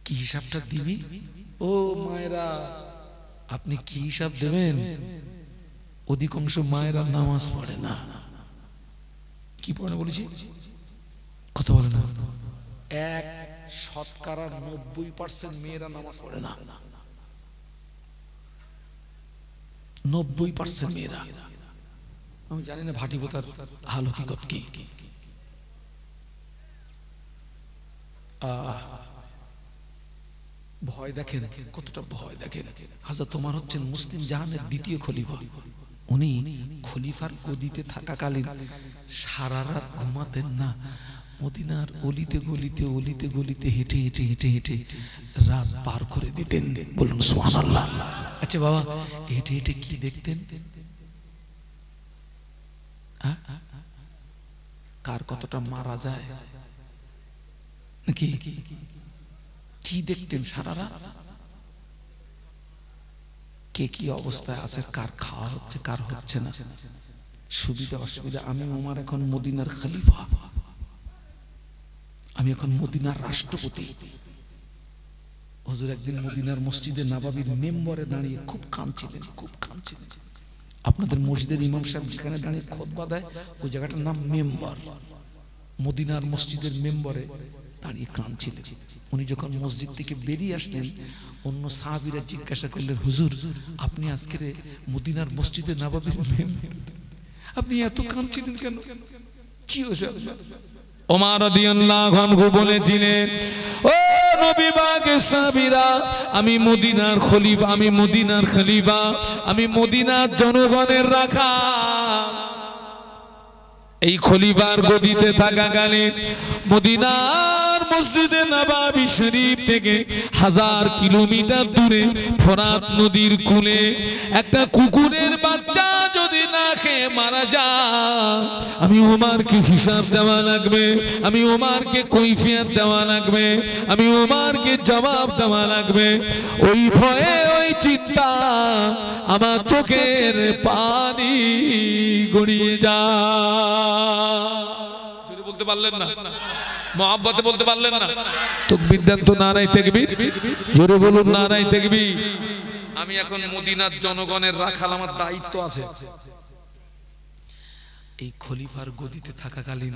কি হিসাবটা দিবি? ও মায়েরা, আপনি কি হিসাব দেবেন? অধিকাংশ মায়েরা নামাজ পড়ে না। কি পড়ে বলেছি? কথা বলে না। 90% মেয়েরা নামাজ পড়ে না। 90% মেয়েরা। আমি জানি না ভাটিপোতার হাল হকিকত কি। ভয় দেখেন, কতটা ভয় দেখেন। হযরত ওমর হচ্ছেন মুসলিম জাহানের দ্বিতীয় খলিফা। উনি খলিফার গদিতে থাকাকালীন সারা রাত ঘুমাতেন না, মদিনার অলিতে গলিতে অলিতে গলিতে হেঁটে হেঁটে হেঁটে হেঁটে রাত পার করে দিতেন। বলুন সুবহানাল্লাহ। আচ্ছা বাবা, হেঁটে হেঁটে কি দেখতেন? কার কতটা মারা যায় নাকি কি দেখতেন সারা রাত? কে কি অবস্থায় আছে, কার খাওয়া হচ্ছে কার হচ্ছে না, সুবিধা অসুবিধা। আমি ওমর এখন মদিনার খলিফা, আমি এখন মদিনার রাষ্ট্রপতি। হুজুর একদিন মদিনার মসজিদে নববীর মেম্বরে দাঁড়িয়ে খুব কাঁদছিলেন, খুব কাঁদছিলেন। আপনাদের মসজিদের ইমাম সাহেব যেখানে দাঁড়িয়ে খুতবা দেয় ওই জায়গাটার নাম মেম্বর। মদিনার মসজিদের মেম্বরে দাঁড়িয়ে কাঁদছিলেন। উনি যখন মসজিদ থেকে বেরিয়ে আসলেন, অন্য সাহাবীরা জিজ্ঞাসা করলেন, হুজুর আপনি আজকে মদিনার মসজিদে নববীর মেম্বর, আপনি এত কাঁদছিলেন কেন? কি হয়েছে? ওমর রাদিয়াল্লাহু আনহু বলেছিলেন, ও নবী পাকের সাহাবীরা, আমি মদিনার খলিফা, আমি মদিনার খলিফা, আমি মদিনার জনগণের রাখাল। এই খলিফার গদিতে থাকাকালীন মদিনার মসজিদে নববী শরীফ থেকে 1000 কিলোমিটার দূরে ফোরাত নদীর কূলে একটা কুকুরের বাচ্চা যদি না খেয়ে মারা যায়, আমি ওমরকে হিসাব দেওয়া লাগবে, আমি ওমরকে কৈফিয়ত দেওয়া লাগবে, আমি ওমরকে জবাব দেওয়া লাগবে। ওই ভয়ে ওই চিন্তা আমার চোখের পানি গড়িয়ে যায়। জোরে বলতে পারলেন না? মুহাব্বতে বলতে পারলেন না? তাকবীর দেন তো, নারায়ে তাকবীর। জোরে বলুন নারায়ে তাকবীর। আমি এখন মদিনার জনগণের রাখাল, আমার দায়িত্ব আছে। এই খলিফার গদিতে থাকাকালীন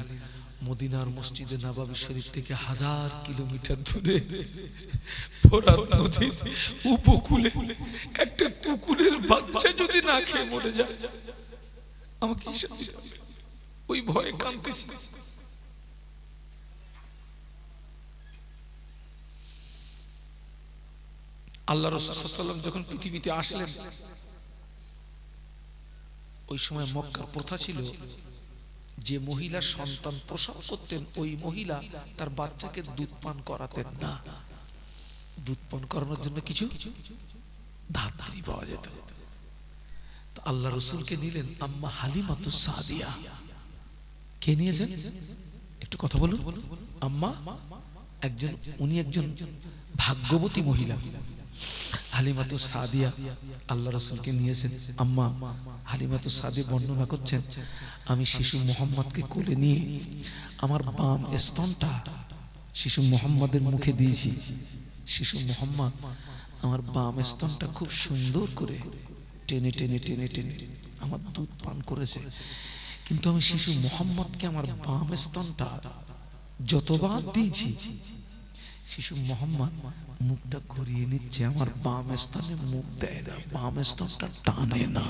মদিনার মসজিদে নববী শরীফ থেকে 1000 কিলোমিটার দূরে ফোরাত নদীর উপকূলে একটা কুকুরের বাচ্চা যদি না খেয়ে মরে যায়, আমাকে হিসাব দিতে হবে। ওই ভয়ে কাঁদতেছি। আল্লাহ রাসূল সাল্লাল্লাহু আলাইহি ওয়াসাল্লাম যখন পৃথিবীতে আসলেন, ওই সময় মক্কার প্রথা ছিল, যে মহিলা সন্তান প্রসব করতেন ওই মহিলা তার বাচ্চাকে দুধ পান করাতেন না। দুধ পান করানোর জন্য কিছু ধাত্রী পাওয়া যেত। তো আল্লাহ রাসূলকে নিলেন আম্মা হালিমাতুস সাদিয়া। কে নিয়েছেন? একটু কথা বলুন। আম্মা একজন, উনি একজন ভাগ্যবতী মহিলা, হালিমাতুস সাদিয়া আল্লাহ রাসূলকে নিয়েছেন। আম্মা হালিমাতুস সাদিয়া বর্ণনা করছেন, আমি শিশু মুহাম্মদকে কোলে নিয়ে আমার বাম স্তনটা শিশু মুহাম্মদের মুখে দিয়েছি। শিশু মুহাম্মদ আমার বাম স্তনটা খুব সুন্দর করে টেনে টেনে টেনে টেনে আমার দুধ পান করেছে। কিন্তু আমি শিশু মুহাম্মদকে আমার বাম স্তনটা যতবার দিয়েছি, শিশু মুহাম্মদ মুখটা ঘুরিয়ে নিচ্ছে, আমার বাম স্তনে মুখ দেয় না, বাম স্তনটা টানে না।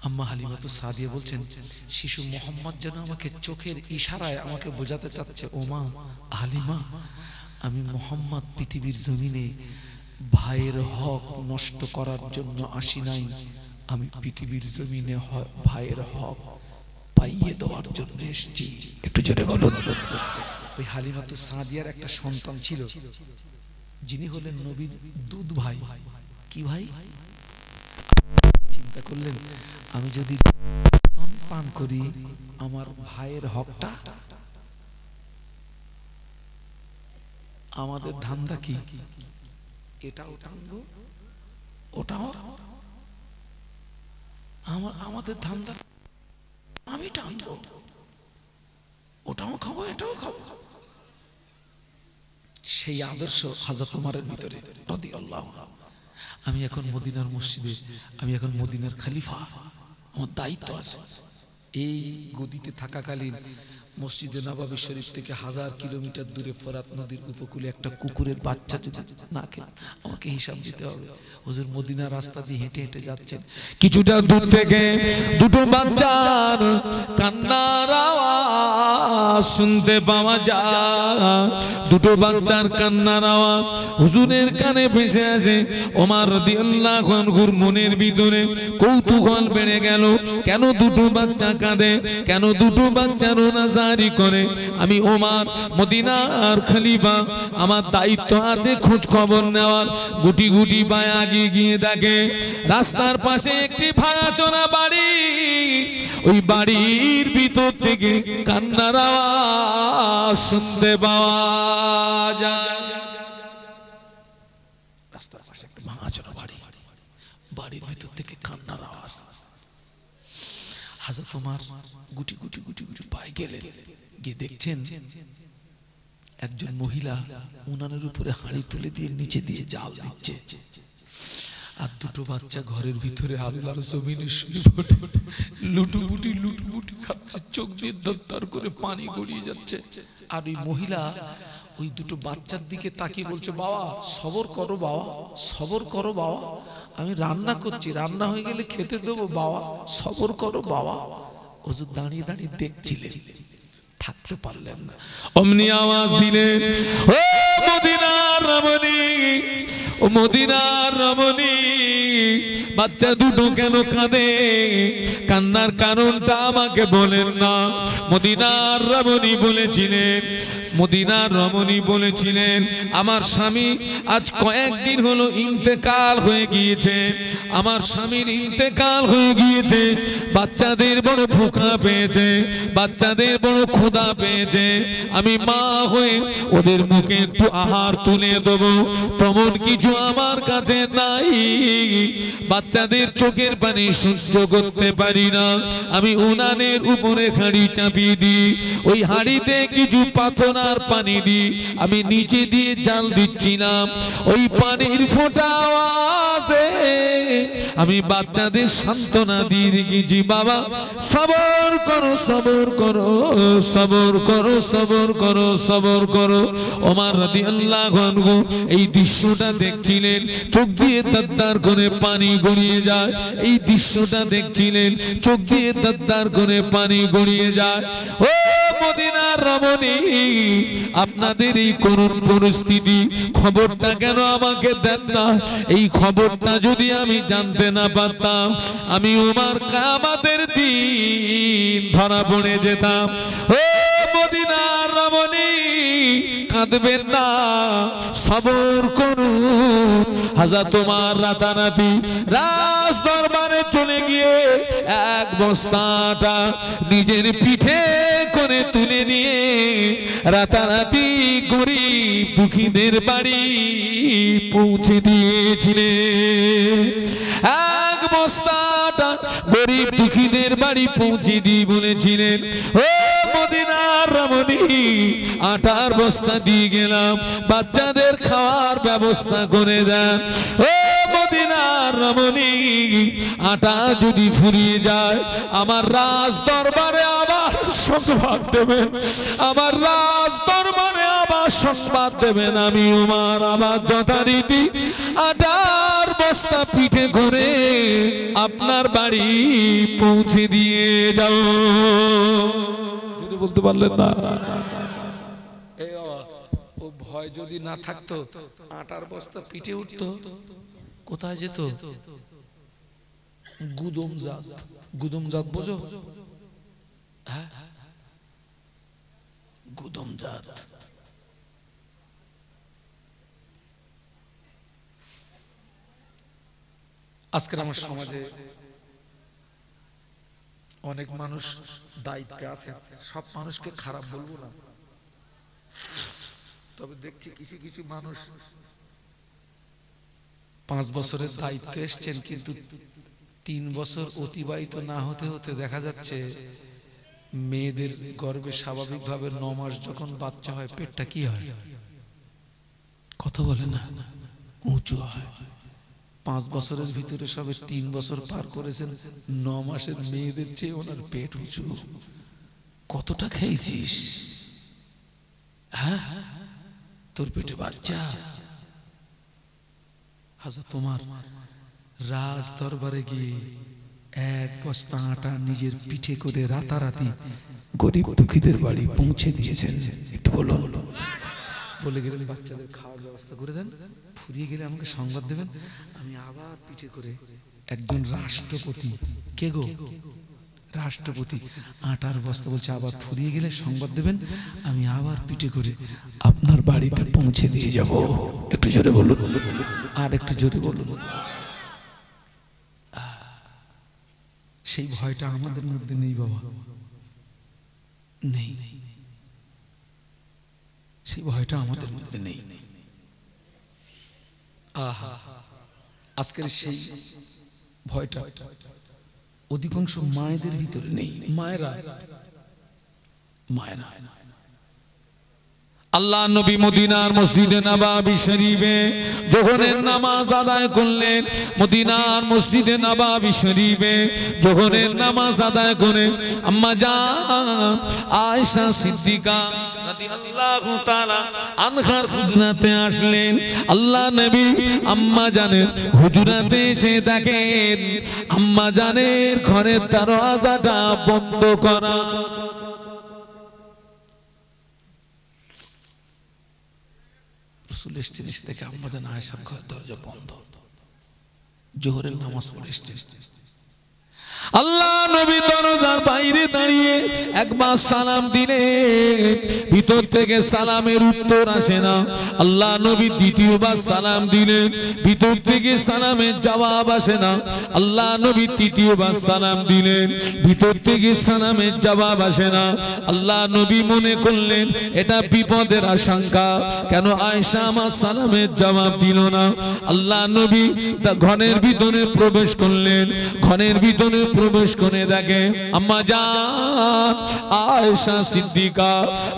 আম্মা হালিমাতুস সাদিয়া বলছেন, শিশু মুহাম্মদ যেন আমাকে চোখের ইশারায় আমাকে বোঝাতে চাচ্ছে, ও মা হালিমা, আমি মুহাম্মদ পৃথিবীর জমিনে ভাইয়ের হক নষ্ট করার জন্য আসি নাই, আমি পৃথিবীর জমিনে ভাইয়ের হক পাইয়ে দেওয়ার জন্য এসেছি। একটু জোরে বলুন। ওই হালিমাতুস সাদিয়ার একটা সন্তান ছিল, যিনি হলেন নবীর দুধ ভাই। কি ভাই? চিন্তা করলেন, আমি যদি পান করি আমার ভাইয়ের হকটা, আমাদের ধান্দা কি? এটাও টানবো, ওটাও আমাদের ধান্দা, আমি টানবো, ওটাও খাবো, এটাও খাবো। সেই আদর্শ হযরত ওমরের ভিতরে রাদিয়াল্লাহু আনহু। আমি এখন মদিনার মসজিদে, আমি এখন মদিনার খলিফা, আমার দায়িত্ব আছে। এই গদিতে থাকাকালীন মসজিদে নববী শরীফ থেকে 1000 কিলোমিটার দূরে ফোরাত নদীর উপকূলে একটা কুকুরের বাচ্চা যদি না খেয়ে, আমাকে হিসাব দিতে হবে। হুজুর মদিনার রাস্তা দিয়ে হেঁটে হেঁটে যাচ্ছেন, কিছুটা দূর থেকে দুটো বাচ্চার কান্নার আওয়াজ আওয়াজ শুনতে পাওয়া যায়, দুটো বাচ্চার কান্নার আওয়াজ হুজুরের কানে ভেসে আসে। ওমর রাদিয়াল্লাহু আনহুর মনের ভিতরে কৌতূহল বেড়ে গেল, কেন দুটো বাচ্চা কাঁদে, কেন দুটো বাচ্চা রোনাজারি করে। আমি ওমর মদিনার খলিফা, আমার দায়িত্ব আছে খোঁজ খবর নেওয়ার। গুটি গুটি পায়ে আগিয়ে গিয়ে দেখে রাস্তার পাশে একটি ভাঙাচোরা বাড়ি, ওই বাড়ির ভিতর থেকে কান্নার আওয়াজ শুনতে পাওয়া যায়। রাস্তার পাশে একটা ভাঙাচোরা বাড়ি, বাড়ির ভিতর থেকে কান্নার আওয়াজ। হাজরত ওমর গুটি গুটি গুটি গুটি পায়ে গেলেন, গিয়ে দেখছেন একজন মহিলা উনানের উপরে হাঁড়ি তুলে দিয়ে নিচে দিয়ে জাল দিচ্ছে, আর দুটো বাচ্চা ঘরের ভিতরে আল্লাহর জমিনে শুয়ে পড়ে লুটুপুটি লুটুপুটি খাচ্ছে, চোখ দিয়ে দরদর করে পানি গড়িয়ে যাচ্ছে। আর ওই মহিলা ওই দুটো বাচ্চার দিকে তাকিয়ে বলছে, বাবা সবর করো, বাবা সবর করো, বাবা আমি রান্না করছি, রান্না হয়ে গেলে খেতে দেবো, বাবা সবর করো বাবা। হুজুর দাঁড়িয়ে দাঁড়িয়ে দেখছিলেন, থাকতে পারলেন না, অমনি আওয়াজ দিলেন, ও মদিনার রমণী, ও মদিনার রমণী, বাচ্চা দুটো কেন কাঁদে, কান্নার কারণটা আমাকে বলেন না। মদিনার রমণী বলেছিলেন, মদিনার রমণী বলেছিলেন, আমার স্বামী আজ কয়েকদিন হলো ইন্তেকাল হয়ে গিয়েছে, আমার স্বামীর ইন্তেকাল হয়ে গিয়েছে, বাচ্চাদের বড় ভুকা পেয়েছে, বাচ্চাদের বড় ক্ষুধা পেয়েছে, আমি মা হয়ে ওদের মুখে একটু আহার তুলে দেবো, তেমন কিছু আমার কাছে নাই, বাচ্চাদের চোখের পানি সহ্য করতে পারি না, আমি উনানের উপরে হাঁড়ি চাপিয়ে দিই, ওই হাঁড়িতে কিছু পাথর আর পানি দিই, আমি নিচে দিয়ে জাল দিচ্ছিলাম, ওই পানির ফোঁটা আওয়াজে আমি বাচ্চাদের সান্ত্বনা দিয়ে রেখেছি, বাবা সবর করো, সবর করো, সবর করো, সবর করো, সবর করো। ওমর রাদিয়াল্লাহু আনহু এই দৃশ্যটা দেখছিলেন, চোখ দিয়ে দারদার করে পানি গড়িয়ে যায়, এই দৃশ্যটা দেখছিলেন, চোখ দিয়ে দারদার করে পানি গড়িয়ে যায়। ও মদিনার রমণী, আপনাদের এই করুণ পরিস্থিতি খবরটা কেন আমাকে দেন না? এই খবরটা যদি আমি জানতে না পারতাম, আমি ওমর কিয়ামতের দিন ধরা পড়ে যেতাম। ও মদিনার রমণী, কাঁদবেন না, সবর করুন। হযরত ওমর রাতারাতি রাজ দরবারে চলে গিয়ে এক বস্তা আটা নিজের পিঠে করে তুলে নিয়ে রাতারাতি গরিব দুঃখীদের বাড়ি পৌঁছে দিয়েছিলেন। এক বস্তা আটা গরিব দুঃখীদের বাড়ি পৌঁছে দিয়ে বলেছিলেন, ও মদিনার রমণী, আটার বস্তা দিয়ে গেলাম, বাচ্চাদের খাওয়ার ব্যবস্থা করে দেন। ও মদিনার রমণী, আটা যদি ফুরিয়ে যায় আমার রাজ দরবারে আবার সংবাদ দেবেন, আমার রাজ দরবারে আবার সংবাদ দেবেন, আমি ওমর আবার যথারীতি আটার বস্তা পিঠে করে আপনার বাড়ি পৌঁছে দিয়ে যাও। বলতে পারলেন না? ও ভয় যদি না থাকতো, আটার বস্তা পিঠে উঠতো, কোথায় যেত? গুদমজাত। গুদমজাত বোঝো? হ্যাঁ, গুদমজাত। আজকের আমার সমাজে অনেক মানুষ দায়িত্বে আছে, সব মানুষকে খারাপ বলবো না, তবে দেখছি কিছু কিছু মানুষ 5 বছরের দায়িত্বে এসছেন, কিন্তু 3 বছর অতিবাহিত না হতে হতে দেখা যাচ্ছে মেয়েদের গর্ভে স্বাভাবিকভাবে 9 মাস যখন বাচ্চা হয় পেটটা কি হয়? কথা বলে না, উঁচু হয়। 5 বছরের ভিতরে সবে 3 বছর পার করেছেন, 9 মাসের মেয়েদের চেয়ে ওনার পেট উঁচু। কতটা খেয়েছিস? হ্যাঁ, তোর পেটে বাচ্চা। হযরত ওমর রাজ দরবারে গিয়ে এক বস্তা আটা নিজের পিঠে করে রাতারাতি গরিব দুঃখীদের বাড়ি পৌঁছে দিয়েছেন, একটু বলুন। বলে গেলেন বাচ্চাদের খাওয়ার ব্যবস্থা করে দেন, ফুরিয়ে গেলে আমাকে সংবাদ দেবেন, আমি আবার পিঠে করে একজন রাষ্ট্রপতি, কে গো রাষ্ট্রপতি, আটার বস্তা বলছে আবার ফুরিয়ে গেলে সংবাদ দেবেন, আমি আবার পিঠে করে আপনার বাড়িতে পৌঁছে দিয়ে যাব। একটু জোরে বলুন, আর একটু জোরে বলুন। সেই ভয়টা আমাদের মধ্যে নেই বাবা, নেই, সেই ভয়টা আমাদের মধ্যে নেই। আহা, আজকের সেই ভয়টা অধিকাংশ মায়েদের ভিতরে নেই। মায়েরা আল্লাহ নবী মদিনার মসজিদে নববী শরীফে যখনের নামাজ আদায় করলেন, মদিনার মসজিদে নববী শরীফে যখনের নামাজ আদায় করে আম্মা জান আয়েশা সিদ্দিকা রাদিয়াল্লাহু তাআলা আনহার হুজরাতে আসলেন। আল্লাহ নবী আম্মা জানের হুজরাতে এসে দেখেন আম্মা জানের ঘরের দরজাটা বন্ধ করা। থেকে আম্মাজান আয়েশার ঘর দরজা বন্ধ, জোহরের নামাজ পড়ে এসেছে। আল্লাহ নবী দরজার বাইরে দাঁড়িয়ে একবার সালাম দিলেন, ভিতর থেকে সালামের উত্তর আসে না। আল্লাহ নবী দ্বিতীয়বার সালাম দিলেন, ভিতর থেকে সালামের জবাব আসে না। আল্লাহ নবী তৃতীয়বার সালাম দিলেন, ভিতর থেকে সালামের জবাব আসে না। আল্লাহ নবী মনে করলেন এটা বিপদের আশঙ্কা, কেন আয়েশা আমার সালামের জবাব দিল না। আল্লাহ নবী তা ঘরের ভিতরে প্রবেশ করলেন, ঘরের ভিতরে প্রবেশ করে দেখে আম্মা জান আয়েশা সিদ্দিকা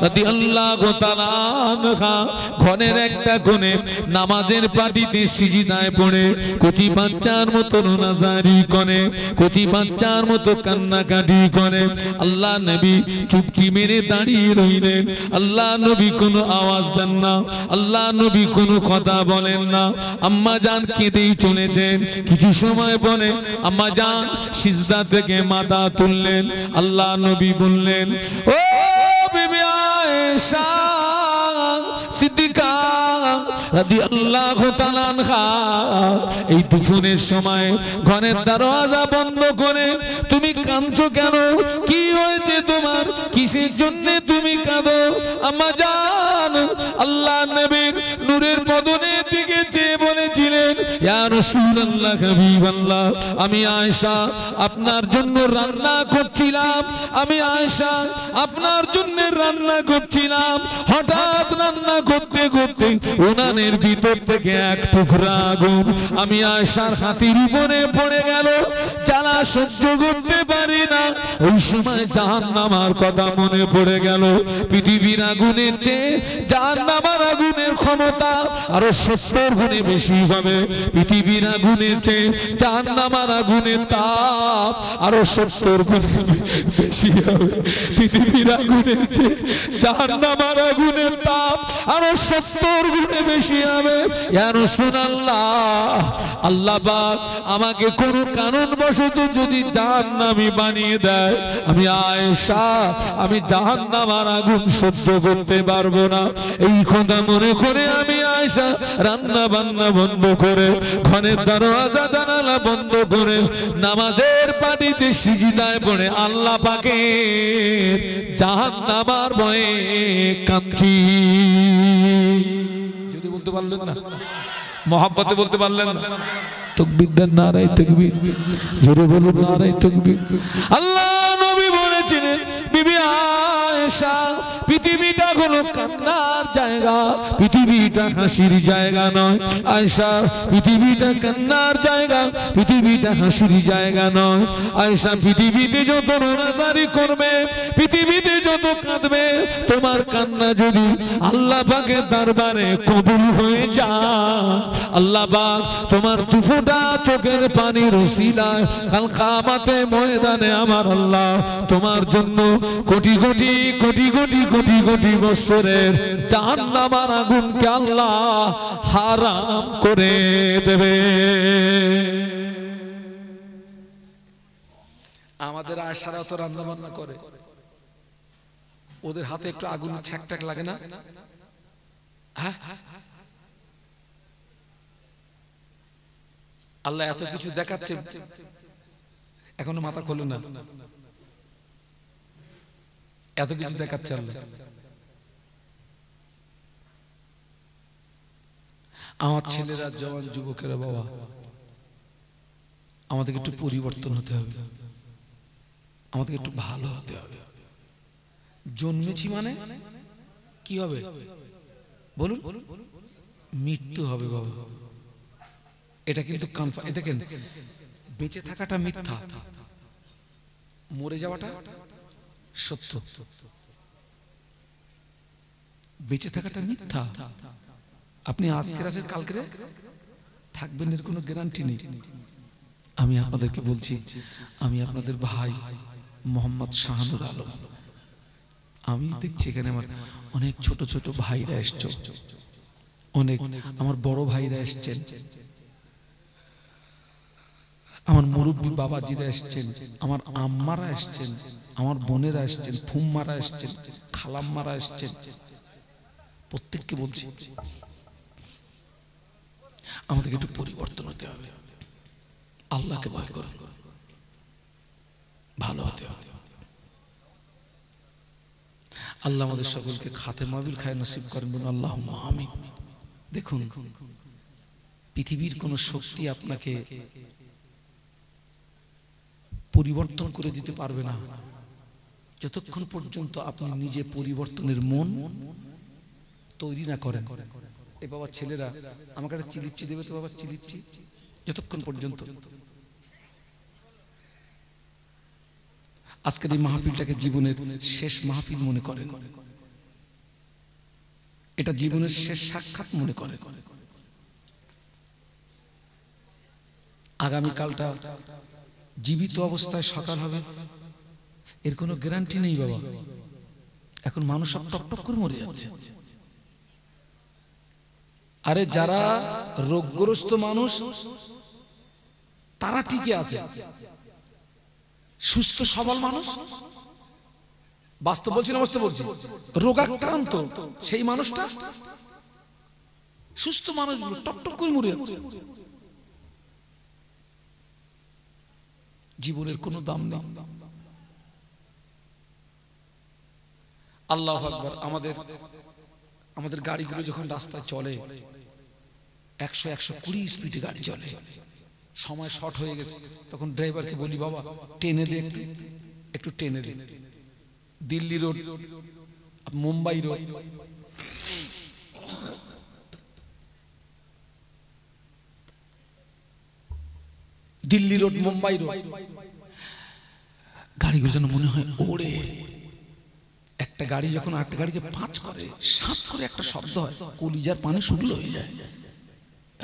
রাদিয়াল্লাহু তাআলা আনহা ঘরের একটা কোণে নামাজের পাটিতে সিজদায় পড়ে কচি বাচ্চার মতো নাজারি করে, কচি বাচ্চার মতো কান্নাকাটি করে। আল্লাহ নবী চুপটি মেরে দাঁড়িয়ে রইলেন। আল্লাহ নবী কোনো আওয়াজ দেন না, আল্লাহ নবী কোনো কথা বলেন না। আম্মা জান কেঁদেই চলেছেন। কিছু সময় পরে আম্মা জান সিজদা থেকে মাথা তুললেন। আল্লাহ নবী বললেন, ও বিবি আয়েশা সিদ্দিকা রাদিয়াল্লাহু তাআলা আনহা, এই দুপুরের সময় ঘরের দরজা বন্ধ করে তুমি কাঁদছো কেন? কি হয়েছে তোমার? কিসের জন্য তুমি কাঁদো? আম্মা জান আল্লাহ নবীর নূরের বদনের দিকে চেয়ে বলেছিলেন, ইয়া রাসূলুল্লাহ হাবিবাল্লাহ, আমি আয়েশা আপনার জন্য রান্না করছিলাম, আমি আয়েশা আপনার জন্য রান্না করছিলাম। হঠাৎ রান্না করতে করতে উনানের ভিতর থেকে এক টুকরা আগুন আমি আয়েশার হাতির উপরে পড়ে গেল। জ্বালা সহ্য করতে পারি না। ওই সময় জাহান্নামের কথা মনে পড়ে গেল। পৃথিবীর আগুনের চেয়ে জাহান্নামের আগুনের ক্ষমতা আরো 70 গুণে বেশি হবে। পৃথিবীর আগুনের চেয়ে জাহান্নামের আগুনের তাপ আরো 70 গুণে বেশি হবে। পৃথিবীর আগুনের চেয়ে জাহান্নামের আগুনের তাপ আরো 70 গুণে বেশি হবে। ইয়া রাসূলুল্লাহ, আল্লাহ পাক আমাকে কোন কারণবশত যদি জাহান্নামী বানিয়ে দেয়, আমি আয়েশা আমি জাহান্নামের আগুন সহ্য করতে পারবো না। এই কথা মনে করে আমি আয়েশা রান্না বান্না বন্ধ করে ঘরের দরজা জানালা বন্ধ করে নামাজের পাটিতে সিজদায় পড়ে আল্লাহ পাকের জাহান্নামের ভয়ে কাঁদছি। যদি বলতে পারলেন না, মহব্বতে বলতে পারলেন না, তাকবীর দেন, নারায়ে তাকবীর, জোরে বলুন নারায়ে তাকবীর। আল্লাহ নবী বলেছিলেন, বিবি আয়েশা পৃথিবীটা হলো কান্নার জায়গা, পৃথিবীটা হাসির জায়গা নয়। আয়েশা পৃথিবীটা কান্নার জায়গা, পৃথিবীটা হাসির জায়গা নয়। আয়েশা পৃথিবীতে যত রোনাজারি করবে, পৃথিবীতে যত কাঁদবে, তোমার কান্না যদি আল্লাহ পাকের দরবারে কবুল হয়ে যায়, আল্লাহ পাক তোমার দুফোঁটা চোখের পানির ওসিলায় কাল কিয়ামতে ময়দানে আমার আল্লাহ তোমার জন্য কোটি কোটি কোটি কোটি কোটি কোটি বছরের জাহান্নামের আগুনকে আল্লাহ হারাম করে দেবে। আমাদের আয়েশারা তো রান্না বান্না করে, ওদের হাতে একটু আগুনের ছ্যাকট্যাক লাগে না? হ্যাঁ, আল্লাহ এত কিছু দেখাচ্ছে, এখনো মাথা খোলে না। এত কিছু দেখাচ্ছে আল্লাহ। আমার ছেলেরা, জওয়ান যুবকেরা, বাবা আমাদেরকে একটু পরিবর্তন হতে হবে, আমাদেরকে একটু ভালো হতে হবে। জন্মেছি মানে কি হবে বলুন? মৃত্যু হবে বাবা, এটা কিন্তু কনফার্ম। দেখেন, বেঁচে থাকাটা মিথ্যা, মরে যাওয়াটা সত্য। বেঁচে থাকাটা মিথ্যা। আপনি আজকের আছেন, কালকে থাকবেন, এর কোনো গ্যারান্টি নেই। আমি আপনাদেরকে বলছি, আমি আপনাদের ভাই মোহাম্মদ শাহানুর আলম। আমি দেখছি এখানে আমার অনেক ছোট ছোট ভাইরা এসছে, অনেক আমার বড় ভাইরা এসছেন, আমার মুরব্বী বাবাজিরা এসছেন, আমার আম্মারা এসছেন, আমার বোনেরা এসছেন, ফুম্মারা এসছেন, খালাম্মারা এসছেন। প্রত্যেককে বলছি আমাদেরকে একটু পরিবর্তন হতে হবে, আল্লাহকে ভয় করুন, ভালো হতে হবে। আল্লাহ আমাদের সকলকে খাতে মাহফিল খায় নসিব করেন, বলুন আল্লাহুম্মা আমিন। দেখুন, পৃথিবীর কোন শক্তি আপনাকে পরিবর্তন করে দিতে পারবে না যতক্ষণ পর্যন্ত আপনি নিজে পরিবর্তনের মন তৈরি না করেন। এ বাবা ছেলেরা আমাকে একটা চিলিচ্ছি দেবে তো বাবা, চিলিচ্ছি, যতক্ষণ পর্যন্ত আজকের এই মাহফিলটাকে জীবনের শেষ মাহফিল মনে করেন, এটা জীবনের শেষ সাক্ষাৎ মনে করেন। আগামীকালটা জীবিত অবস্থায় সকাল হবে এর কোনো গ্যারান্টি নেই বাবা। এখন মানুষ সব টকটক করে মরে যাচ্ছে। আরে যারা রোগগ্রস্ত মানুষ তারা টিকে আছে, সুস্থ সবল মানুষ, বাস্তব বলছি না বাস্তব বলছি, রোগাক্রান্ত সেই মানুষটা, সুস্থ মানুষগুলো টকটক করে মরে যাচ্ছে। জীবনের কোনো দাম নেই। আল্লাহু আকবার। আমাদের গাড়িগুলো যখন রাস্তায় চলে 100-120 স্পিডে গাড়ি চলে, সময় শর্ট হয়ে গেছে, তখন ড্রাইভারকে বলি বাবা টেনে দে, একটু টেনে দে। Delhi road, Mumbai road, Delhi road, Mumbai road, গাড়িগুলো যেন মনে হয় ওড়ে। একটা গাড়ি যখন আরেকটা গাড়িকে পাঁচ করে, সাত করে একটা শব্দ হয়, কলিজার পানি শুকলো হয়ে যায়।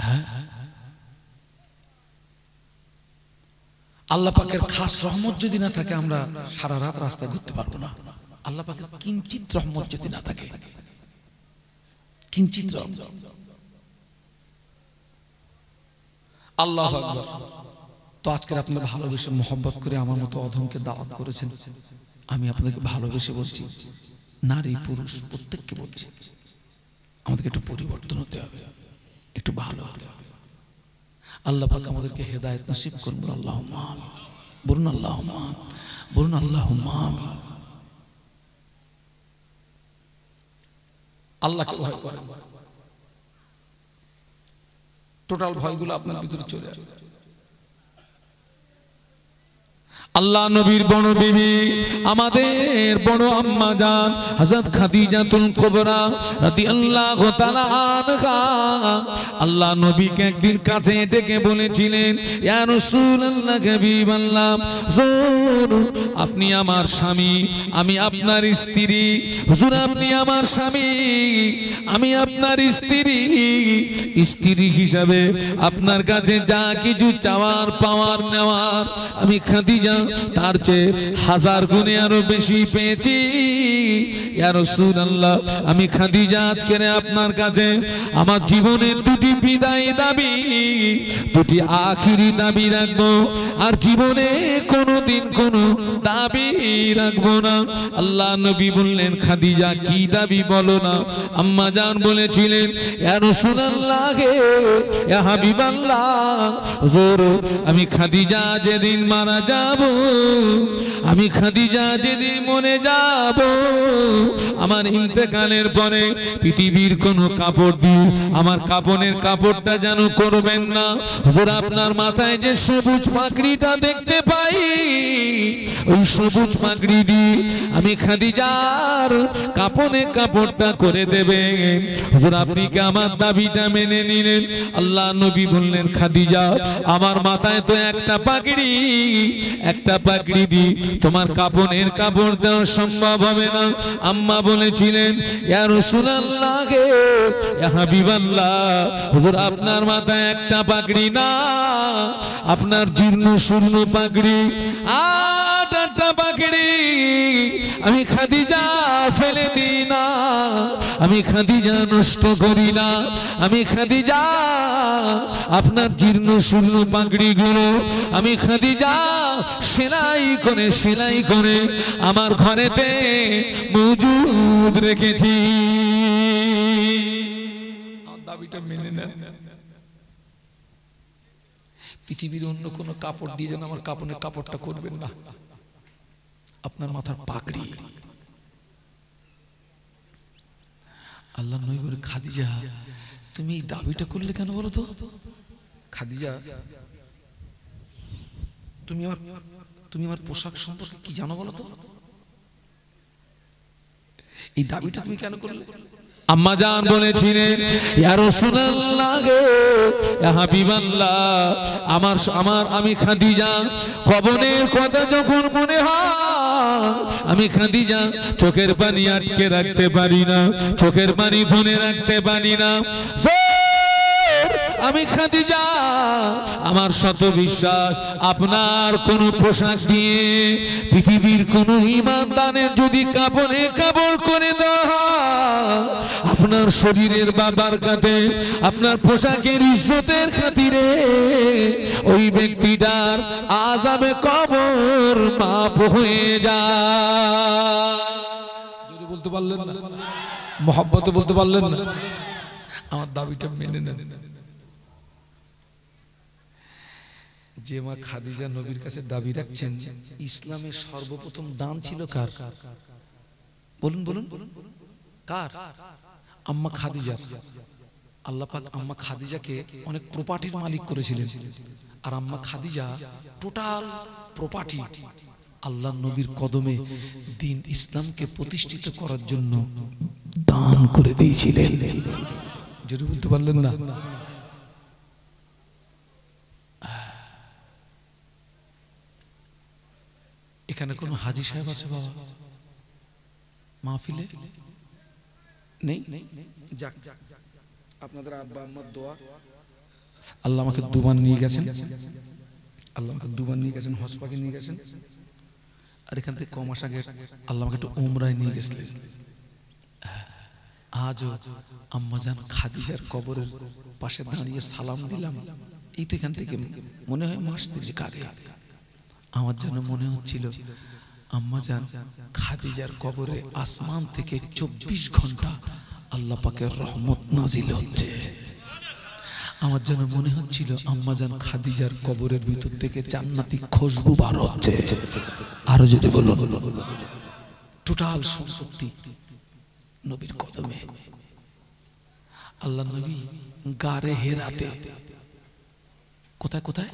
হ্যাঁ, আল্লাহ পাকের খাস রহমত যদি না থাকে আমরা সারা রাত রাস্তায় ঘুরতে পারবো না। আল্লাহ পাকের কিঞ্চিত রহমত যদি না থাকে, কিঞ্চিত রহমত। আল্লাহু আকবার। তো আজকের আপনারা ভালোবেসে মোহব্বত করে আমার মতো অধমকে দাওয়াত করেছেন, আমি আপনাদেরকে ভালোবেসে বলছি, নারী পুরুষ প্রত্যেককে বলছি, আমাদেরকে একটু পরিবর্তন হতে হবে, একটু ভালো হতে হবে। আল্লাহ পাক আমাদেরকে হেদায়েত নসিব করুন, আল্লাহুম্মা আমিন। বলুন আল্লাহুম্মা আমিন, বলুন আল্লাহুম্মা আমিন। আল্লাহকে ভয় করেন, টোটাল ভয়গুলো আপনার ভিতরে চলে আসবে। আল্লাহ নবীর বড় বিবি, আমাদের বড় আম্মা জান হযরত খাদিজাতুল কুবরা রাদিয়াল্লাহু তাআলা আনহা, আল্লাহ নবীকে একদিন কাছে ডেকে বলেছিলেন, ইয়া রাসূলুল্লাহ, হাবিবাল্লাহ, হুজুর আপনি আমার স্বামী, আমি আপনার স্ত্রী। হুজুর আপনি আমার স্বামী, আমি আপনার স্ত্রী। স্ত্রী হিসাবে আপনার কাছে যা কিছু চাওয়ার পাওয়ার নেওয়ার আমি খাদিজা তার চেয়ে 1000 গুণে আরো বেশি পেয়েছি। ইয়া রাসূলুল্লাহ, আমি খাদিজা আজকে আপনার কাছে আমার জীবনের দুটি বিদায় দাবি, দুটি আখিরি দাবি রাখবো, আর জীবনে কোনোদিন কোনো দাবি রাখবো না। আল্লাহ নবী বললেন, খাদিজা কি দাবি বলো না। আম্মা জান বলেছিলেন, ইয়া রাসূলুল্লাহ হে, ইয়া হাবিবাল্লাহ, হুজুর আমি খাদিজা যেদিন মারা যাব, আমি খাদিজা যেদিন মরে যাব, আমার ইন্তেকালের পরে পৃথিবীর কোনো কাপড় দিয়ে আমার কাপনের কাপড়টা যেন করবেন না। হুজুর আপনার মাথায় যে সবুজ পাগড়িটা দেখতে পাই, ওই সবুজ পাগড়ি দিয়ে আমি খাদিজার কাপনের কাপড়টা করে দেবেন। হুজুর আপনি কি আমার দাবিটা মেনে নিলেন? আল্লাহ নবী বললেন, খাদিজা আমার মাথায় তো একটা পাগড়ি দি তোমার কাপনের কাপড় দেওয়া সম্ভব হবে না। আম্মা বলেছিলেন, ইয়া রাসূলুল্লাহ হে, ইয়া হাবিবাল্লাহ, হুজুর আপনার মাথায় একটা পাগড়ি না, আপনার জীর্ণ শূন্য পাগড়ি, আটটা পাগড়ি আমি খাদিজা ফেলে দিই না, আমি খাদিজা নষ্ট করি না, আমি খাদিজা আপনার জীর্ণ শূন্য পাগড়িগুলো আমি খাদিজা সেলাই করে আমার ঘরেতে মজুদ রেখেছি। দাবিটা মেনে নেন। পৃথিবীর অন্য কোনো কাপড় দিয়ে যেন আমার কাপড়ের কাপড়টা করবেন না, আপনার মাথার পাগড়ি। আল্লাহ নবী বলে, খাদিজা তুমি এই দাবিটা করলে কেন বলো তো? খাদিজা তুমি আমার পোশাক সম্পর্কে কি জানো বলো তো? এই দাবিটা তুমি কেন করলে? আম্মা জান বলেছিলেন, ইয়া রাসূলুল্লাহ গে, ইয়া হাবিবাল্লাহ, আমি খাদিজা কবনের কথা যখন মনে হয়, আমি খাদিজা চোখের পানি আটকে রাখতে পারি না, চোখের পানি ধরে রাখতে পারি না। আমি খাদিজা আমার শত বিশ্বাস, আপনার কোন পোশাক দিয়ে পৃথিবীর কোন ঈমানদারের যদি কাপড়ে কাপড় করে দেওয়া, আপনার শরীরের বাবার কাটে, আপনার পোশাকের ইজ্জতের খাতিরে ওই ব্যক্তিটার আযাবে কবর মাপ হয়ে যায়। জোরে বলতে পারলেন না, মহব্বতে বলতে পারলেন না। আমার দাবিটা মেনে নেন। যে মা খাদিজা নবীর কাছে দাবি রাখছেন, ইসলামের সর্বপ্রথম দান ছিল কার? বলুন বলুন কার? আম্মা খাদিজা। আল্লাহ পাক আম্মা খাদিজাকে অনেক প্রপার্টির মালিক করেছিলেন, আর আম্মা খাদিজা টোটাল প্রপার্টি আল্লাহ নবীর কদমে দ্বীন ইসলামকে প্রতিষ্ঠিত করার জন্য দান করে দিয়েছিলেন। যদি বলতে পারলেন না। এখানে কোন হাজী সাহেব আছে বাবা মাহফিলে? নেই? যাক, আপনাদের আব্বা আম্মার দোয়া, আল্লাহ আমাকে দুবার নিয়ে গেছেন, হজ পাকে নিয়ে গেছেন, আর এখান থেকে কম মাস আগে আল্লাহ আমাকে একটু উমরায় নিয়ে গেছিলেন। আজও আম্মাজান খাদিজার কবরের পাশে দাঁড়িয়ে সালাম দিলাম। এই তো এখান থেকে মনে হয় মাস 3 আগে আমার যেন মনে হচ্ছিল আম্মাজান খাদিজার কবরে আসমান থেকে 24 ঘন্টা আল্লাহ পাকের রহমত নাজিল হচ্ছে। আমার যেন মনে হচ্ছিল আম্মাজান খাদিজার কবরের ভিতর থেকে জান্নাতি খুশবু বার হচ্ছে। আরো যদি বলুন, টোটাল সম্পত্তি নবীর কদমে। আল্লাহ নবী গারে হেরাতে, কোথায় কোথায়?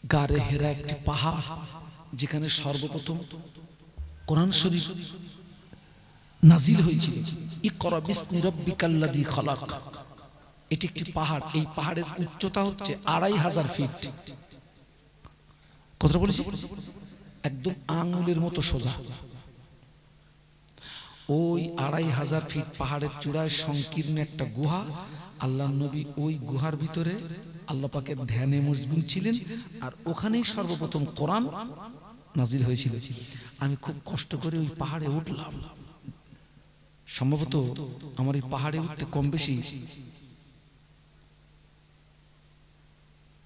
গারে হেরা একটি পাহাড়, যেখানে সর্বপ্রথম কোরআন শরীফ নাজিল হয়েছিল। ইকরা বিসমি রাব্বিকাল্লাযী খালাক। এটি একটি পাহাড়, এই পাহাড়ের উচ্চতা হচ্ছে 2500 ফিট। কথা বলেছি? একদম আঙুলের মতো সোজা। ওই 2500 ফিট পাহাড়ের চূড়ায় সংকীর্ণ একটা গুহা। আল্লাহ নবী ওই গুহার ভিতরে আল্লাহ পাকের ধ্যানে মশগুল ছিলেন, আর ওখানেই সর্বপ্রথম কোরআন নাজিল হয়েছিল। আমি খুব কষ্ট করে ওই পাহাড়ে উঠলাম। সম্ভবত আমার এই পাহাড়ে উঠতে কম বেশি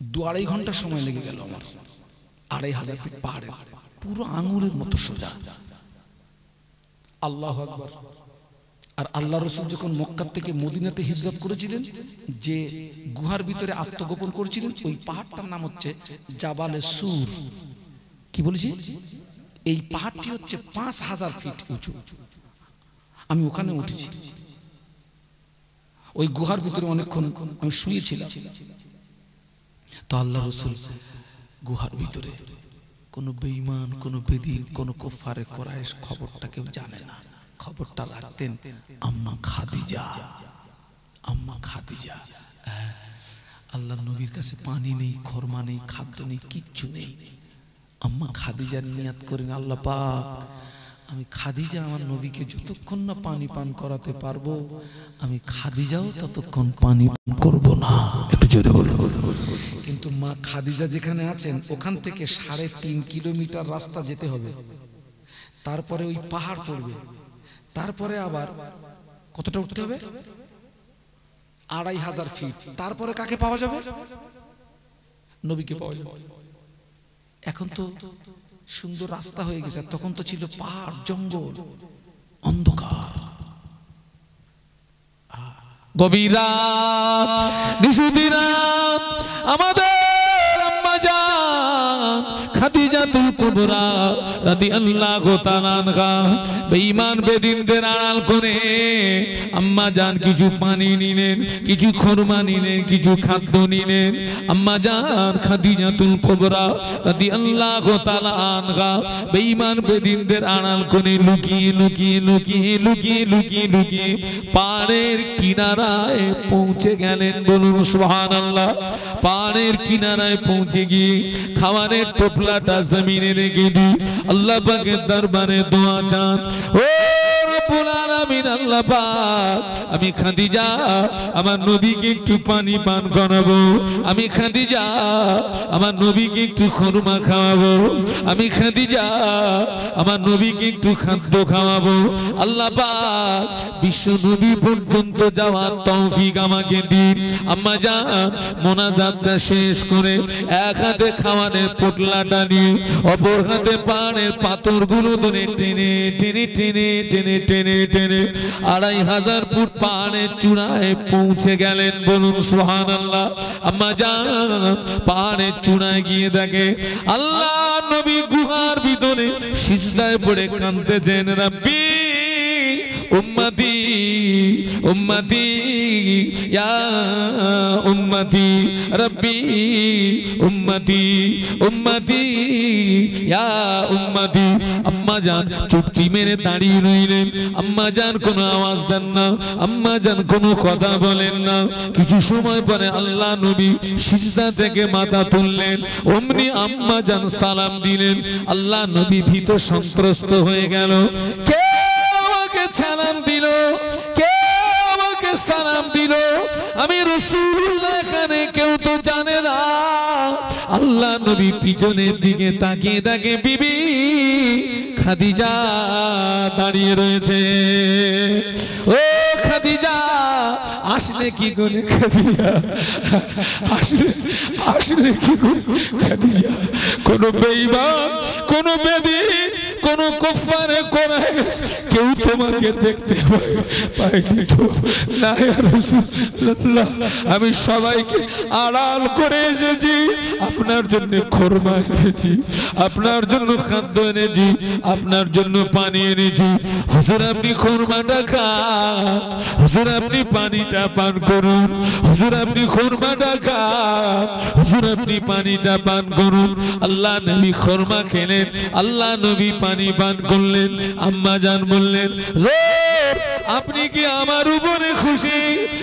2-2.5 ঘন্টা সময় লেগে গেল আমার। 2500 ফিট পাহাড়ে, পুরো আঙুলের মতো সোজা। আল্লাহু আকবার। আর আল্লাহ রাসূল যখন মক্কা থেকে মদিনাতে হিজরত করেছিলেন, যে গুহার ভিতরে আত্মগোপন করেছিলেন, ওই পাহাড়টার নাম হচ্ছে জাবালে সুর। কি বলেছি? এই পাহাড়টি হচ্ছে 5000 ফিট উঁচু। আমি ওখানে উঠেছি, ওই গুহার ভিতরে অনেকক্ষণ আমি শুয়েছিলাম। তো আল্লাহ রাসূল গুহার ভিতরে, কোন বেঈমান, কোন বেদিন, কোন কুফারে কুরাইশ খবরটা কেউ জানে না। খবরটা রাখতেন আম্মা খাদিজা। আম্মা খাদিজা। আল্লাহ নবীর কাছে পানি নেই, খরমা নেই, খাদ্য নেই, কিচ্ছু নেই। আম্মা খাদিজার নিয়াত করেন, আল্লাহ পাক আমি খাদিজা আমার নবীকে যতক্ষণ না পানি পান করাতে পারবো, আমি খাদিজাও ততক্ষণ পানি পান করব না। একটু জোরে বলো। কিন্তু মা খাদিজা যেখানে আছেন ওখান থেকে 3.5 কিলোমিটার রাস্তা যেতে হবে, তারপরে ওই পাহাড় পড়বে, তারপরে আবার কতটা উঠতে হবে? 2500 ফিট। তারপরে কাকে পাওয়া যাবে? নবীকে পাওয়া যাবে। এখন তো সুন্দর রাস্তা হয়ে গেছে, তখন তো ছিল পাহাড়, জঙ্গল, অন্ধকার। গভীর রাত, নিশুতি রাত, আমাদের আম্মা জান খাদিজাতুল কুবরা রাদিয়াল্লাহু তাআলা আনহা বেঈমান বেদিনদের আড়াল করে আম্মা জান কিছু পানি নিলেন, কিছু খরমা নিলেন, কিছু খাদ্য নিলেন। আম্মা জান খাদিজাতুল কুবরা রাদিয়াল্লাহু তাআলা আনহা বেঈমান বেদিনদের আড়াল করে লুকিয়ে লুকিয়ে লুকিয়ে লুকিয়ে লুকিয়ে লুকিয়ে পাহাড়ের কিনারায় পৌঁছে গেলেন। বলুন সুবহানাল্লাহ। পাহাড়ের কিনারায় পৌঁছে গিয়ে খাবারের টোপলাটা জমিনে রেখে দিয়ে আল্লাহ পাকের দরবারে দোয়া চান, ও রব্বুল আলামিন আল্লাহ পাক, আমি খাদিজা আমার নবীকে একটু পানি পান করাবো, আমি খাদিজা আমার নবীকে একটু খরমা খাওয়াবো, আমি খাদিজা আমার নবীকে একটু খাদ্য খাওয়াবো। আল্লাহ পাক বিশ্ব নবী পর্যন্ত যাওয়ার তৌফিক আমাকে দিন। আম্মা জান মোনাজাতটা শেষ করে এক হাতে খাওয়ারের পোটলাটা নিয়ে অপর হাতে পাহাড়ের পাথরগুলো ধরে টেনে টেনে টেনে টেনে টেনে টেনে 2500 ফুট পাহাড়ের চূড়ায় পৌঁছে গেলেন। বলুন সুবহানাল্লাহ। আম্মা জান পাহাড়ের চূড়ায় গিয়ে দেখে আল্লাহ নবী গুহার ভিতরে সিজদায় পড়ে কাঁদতেছেন, রাব্বি উম্মতি উম্মতি ইয়া উম্মতি রব্বি উম্মতি উম্মতি ইয়া উম্মতি। আম্মা জান চুপটি মেরে দাঁড়িয়ে রইলেন। আম্মা জান কোনো আওয়াজ দেন না, আম্মা জান কোনো কথা বলেন না। কিছু সময় পরে আল্লাহ নবী সিজদা থেকে মাথা তুললেন, অমনি আম্মা জান সালাম দিলেন। আল্লাহ নবী ভীত সন্ত্রস্ত হয়ে গেল। কে সালাম দিল? কে আমাকে সালাম দিল? আমি রাসূলুল্লাহ, এখানে কেউ তো জানে না। আল্লাহ নবী পিছনের দিকে তাকিয়ে দেখে বিবি খাদিজা দাঁড়িয়ে রয়েছে। ও খাদিজা, আসলে কি করে খাদিজা? আসলে কি করে খাদিজা? কোন বেঈমান, কোন বেদিন, কোন কুফারে কুরাইশ কেউ তোমাকে দেখতে পায়নি তো? না ইয়া রাসূলুল্লাহ, আমি সবাইকে আড়াল করে এসেছি, আপনার জন্য খরমা এনেছি, আপনার জন্য খাদ্য এনেছি, আপনার জন্য পানি এনেছি। হুজুর আপনি খরমাটা খান, হুজুর আপনি পানিটা পান করুন, হুজুর আপনি খরমাটা খান, হুজুর আপনি পানিটা পান করুন। আল্লাহ নবী খরমা খেলেন, আল্লাহ নবী পানি পান করলেন। আম্মা জান বললেন, হুজুর আপনি কি আমার উপরে খুশি?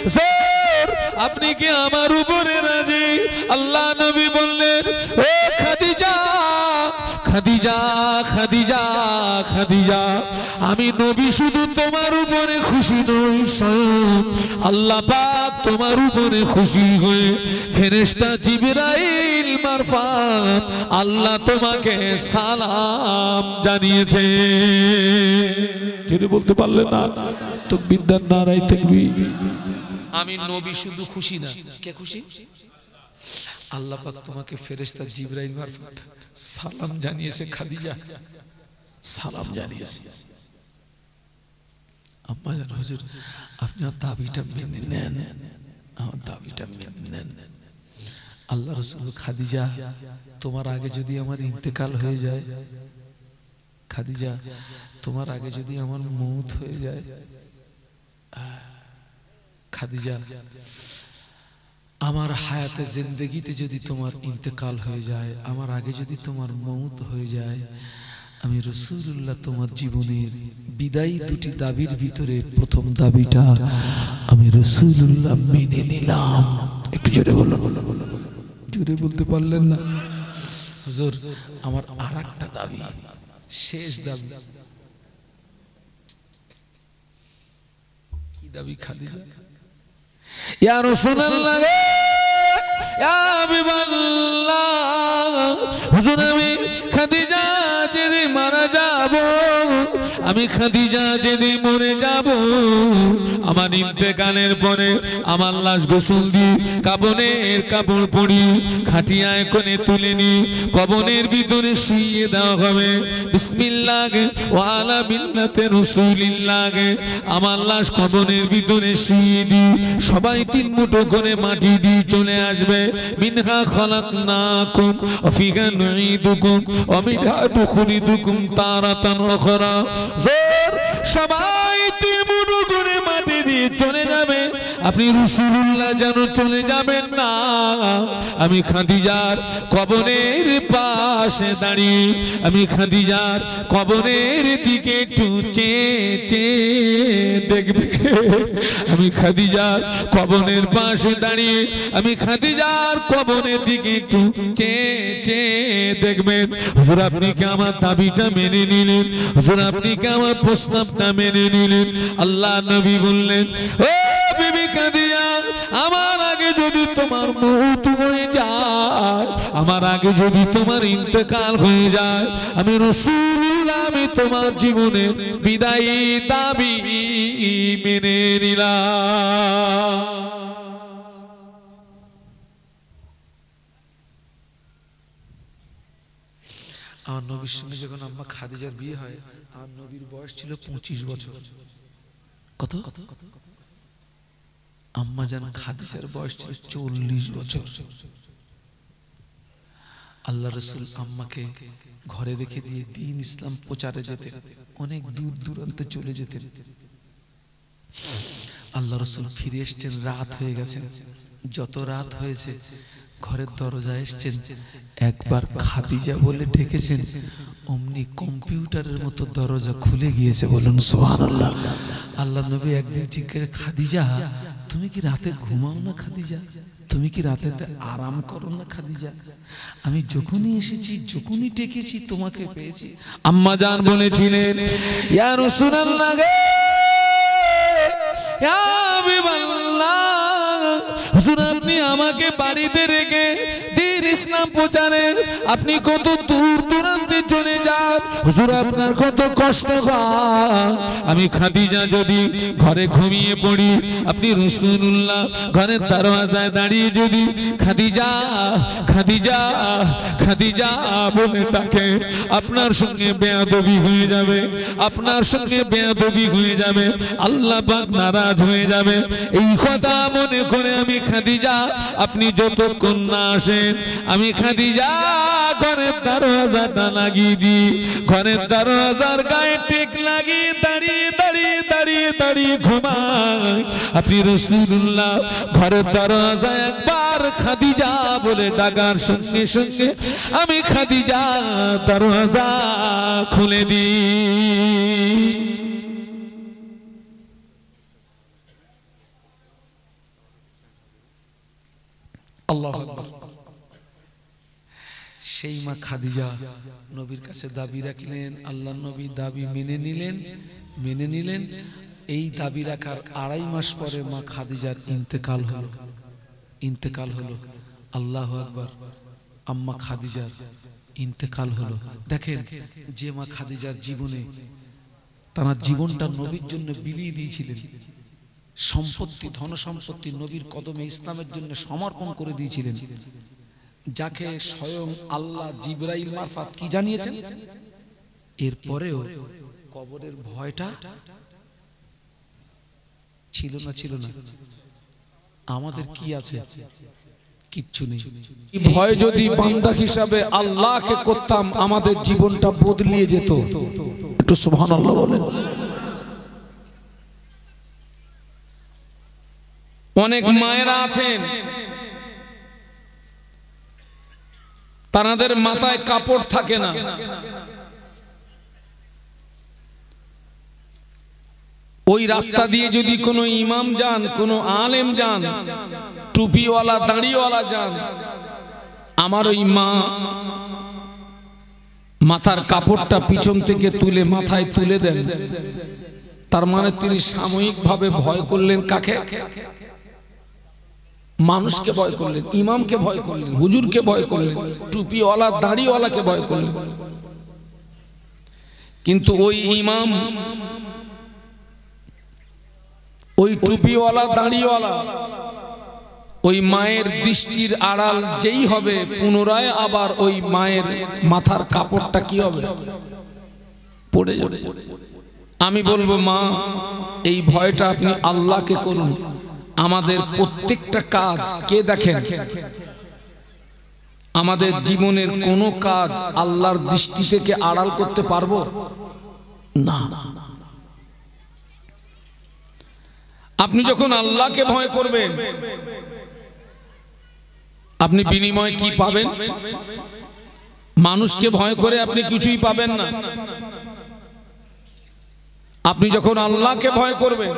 হুজুর আপনি কি আমার উপরে রাজি? আল্লাহ নবী বললেন, ও খাদিজা, খাদিজা খাদিজা খাদিজা আমি নবী শুধু তোমার উপরে খুশি নই, স্বয়ং আল্লাহ পাক তোমার উপরে খুশি হয়ে ফেরেশতা জিবরাইল মারফত আল্লাহ তোমাকে সালাম জানিয়েছে। যদি বলতে পারলে না তাকবীর দেন, নারায়ে তাকবীর। আমি নবী শুধু খুশি না, কে খুশি? আল্লাহ পাক তোমাকে ফেরেশতা জিবরাইল মারফত সালাম জানিয়েছে। খাদিজা সালাম জানিয়েছে। আম্মা জান, হুজুর আপনি আমার দাবিটা মেনে নেন, আমার দাবিটা মেনে নেন। আল্লাহ রাসূল, খাদিজা তোমার আগে যদি আমার ইন্তেকাল হয়ে যায়, খাদিজা তোমার আগে যদি আমার মৌত হয়ে যায়, খাদিজা আমার হায়াতে জিন্দেগিতে যদি তোমার ইন্তেকাল হয়ে যায়, আমার আগে যদি তোমার মৌত হয়ে যায়, আমি রাসূলুল্লাহ তোমার জীবনের বিদায়ী দুটি দাবির ভিতরে প্রথম দাবিটা আমি রাসূলুল্লাহ মেনে নিলাম। একটু জোরে বলুন। জোরে বলতে পারলেন না? হুজুর আমার আরেকটা দাবি, শেষ দাবি। কি দাবি খাদিজা? ইয়া রাসূলুল্লাহ, ইয়া হাবিবাল্লাহ, হুজুর আমি খাদিজা যদি মারা যাব, আমি খাদিজা যদি মরে যাব, আমার ইন্তেকালের পরে আমার লাশ গোসল দিয়ে কাফনের কাপড় পরি খাটিয়ায় কোণে তুলে নি কবরের ভিতরে শুইয়ে দেওয়া হবে। বিসমিল্লাহ ওয়া আলা মিল্লাতে রাসূলিল্লাহ, আমার লাশ কবরের ভিতরে শুইয়ে দি সবাই তিন মুঠো করে মাটি দিয়ে চলে আসবে। মিনহা খালাকনাকুম ওয়া ফিহা নুঈদুকুম ওয়া মিনহা নুখরিজুকুম তারাতান উখরা। জোর সবাই তিন মুঠো করে মাটি দিয়ে চলে যাবে, আপনি রাসূলুল্লাহ যেন চলে যাবেন না। আমি খাদিজার কবরের পাশে দাঁড়িয়ে আমি খাদিজার কবরের দিকে একটু চেয়ে দেখবে। আমি খাদিজার কবরের পাশে দাঁড়িয়ে আমি খাদিজার কবরের দিকে একটু চেয়ে দেখবেন। হুজুর আপনি কি আমার দাবিটা মেনে নিলেন? হুজুর আপনি কি আমার প্রস্তাবটা মেনে নিলেন? আল্লাহ নবী বললেন, ও বিবি খাদিজা, আমার আগে যদি তোমার মওত হয়ে যায়, আমার আগে যদি তোমার ইন্তেকাল হয়ে যায়, আমি রাসূলুল্লাহ আমি তোমার জীবনের বিদায়ী দাবি মেনে নিলাম। আমার নবীর সঙ্গে যখন আম্মা খাদিজার বিয়ে হয়, আমার নবীর বয়স ছিল 25 বছর। কত? আম্মা জান খাদিজার বয়স ছিল 40 বছর। আল্লাহ রাসূল আম্মাকে ঘরে রেখে দিয়ে দ্বীন ইসলাম প্রচারে যেতেন, অনেক দূর দূরান্তে চলে যেতেন। আল্লাহ রাসূল ফিরে এসেছেন, রাত হয়ে গেছে। যত রাত হয়েছে ঘরের দরজায় এসেছেন, একবার খাদিজা বলে ডেকেছেন, অমনি কম্পিউটারের মতো দরজা খুলে গিয়েছে। বলুন সুবহানাল্লাহ। আল্লাহ নবী একদিন জিজ্ঞেস, খাদিজা তুমি কি রাতে ঘুমাও না? খাদিজা তুমি কি রাতে আরাম করো না? খাদিজা আমি যখনই এসেছি, যখনই ডেকেছি তোমাকে পেয়েছি। আম্মা জান বলেছিলেন, ইয়া রাসূলুল্লাহ গে, ইয়া হাবিবাল্লাহ, হুজুর আপনি আমাকে বাড়িতে রেখে দ্বীন ইসলাম প্রচারে আপনি কত দূর দূরান্তে চলে যান, হুজুর আপনার কত কষ্ট হয়। আমি খাদিজা যদি ঘরে ঘুমিয়ে পড়ি, আপনি রাসূলুল্লাহ ঘরের দরওয়াজায় দাঁড়িয়ে যদি খাদিজা খাদিজা খাদিজা বলে ডাকে, আপনার সঙ্গে বেয়াদবি হয়ে যাবে, আপনার সঙ্গে বেয়াদবি হয়ে যাবে, আল্লাহ পাক নারাজ হয়ে যাবে। এই কথা মনে করে আমি খাদিজা আপনি যতক্ষণ না আসেন, আমি খাদিজা ঘরের দরওয়াজাটা লাগিয়ে দিই, ঘরের দরওয়াজার গায়ে টেক লাগিয়ে দাঁড়িয়ে দাঁড়িয়ে দাঁড়িয়ে দাঁড়িয়ে ঘুমাই। আপনি রাসূলুল্লাহ ঘরের দরওয়াজা একবার খাদিজা বলে ডাকার সঙ্গে সঙ্গে আমি খাদিজা দরওয়াজা খুলে দিই। আল্লাহু আকবার। সেই মা খাদিজা নবীর কাছে দাবি রাখলেন, আল্লাহ নবী দাবি মেনে নিলেন। এই দাবি রাখার 2.5 মাস পরে মা খাদিজার ইন্তেকাল হলো। আল্লাহু আকবার, আম্মা খাদিজার ইন্তেকাল হলো। দেখেন, যে মা খাদিজার জীবনে তার জীবনটা নবীর জন্য বিলিয়ে দিয়েছিলেন, সম্পত্তি ধন সম্পত্তি নবীর কদমে ইসলামের জন্য সমর্পণ করে দিয়েছিলেন, যাকে স্বয়ং আল্লাহ জিবরাইল মারফত কি জানিয়েছেন, এরপরেও কবরের ভয়টা ছিল না। আমাদের কি আছে? কিচ্ছু নেই। এই ভয় যদি বান্দা হিসাবে আল্লাহকে করতাম, আমাদের জীবনটা বদলিয়ে যেত। একটু সুবহানাল্লাহ বলেন। অনেক মায়েরা আছেন, তাদের মাথায় কাপড় থাকে না। ওই রাস্তা দিয়ে যদি কোনো ইমাম যান, কোনো আলেম যান, টুপিওয়ালা দাড়িওয়ালা যান, আমার ওই মা মাথার কাপড়টা পিছন থেকে তুলে মাথায় তুলে দেন, তার মানে তিনি সাময়িকভাবে ভয় করলেন কাকে? মানুষকে ভয় করলেন, ইমামকে ভয় করলেন, হুজুরকে ভয় করলেন, টুপিওয়ালা দাড়িওয়ালাকে ভয় করলেন। কিন্তু ওই ইমাম, ওই টুপিওয়ালা দাড়িওয়ালা, ওই মায়ের দৃষ্টির আড়াল যেই হবে, পুনরায় আবার ওই মায়ের মাথার কাপড়টা কি হবে? পড়ে যাবে। আমি বলবো, মা, এই ভয়টা আপনি আল্লাহকে করুন। আমাদের প্রত্যেকটা কাজ কে দেখেন? আমাদের জীবনের কোনো কাজ আল্লাহর দৃষ্টি থেকে আড়াল করতে পারবো না। আপনি যখন আল্লাহকে ভয় করবেন, আপনি বিনিময়ে কি পাবেন? মানুষকে ভয় করে আপনি কিছুই পাবেন না। আপনি যখন আল্লাহকে ভয় করবেন,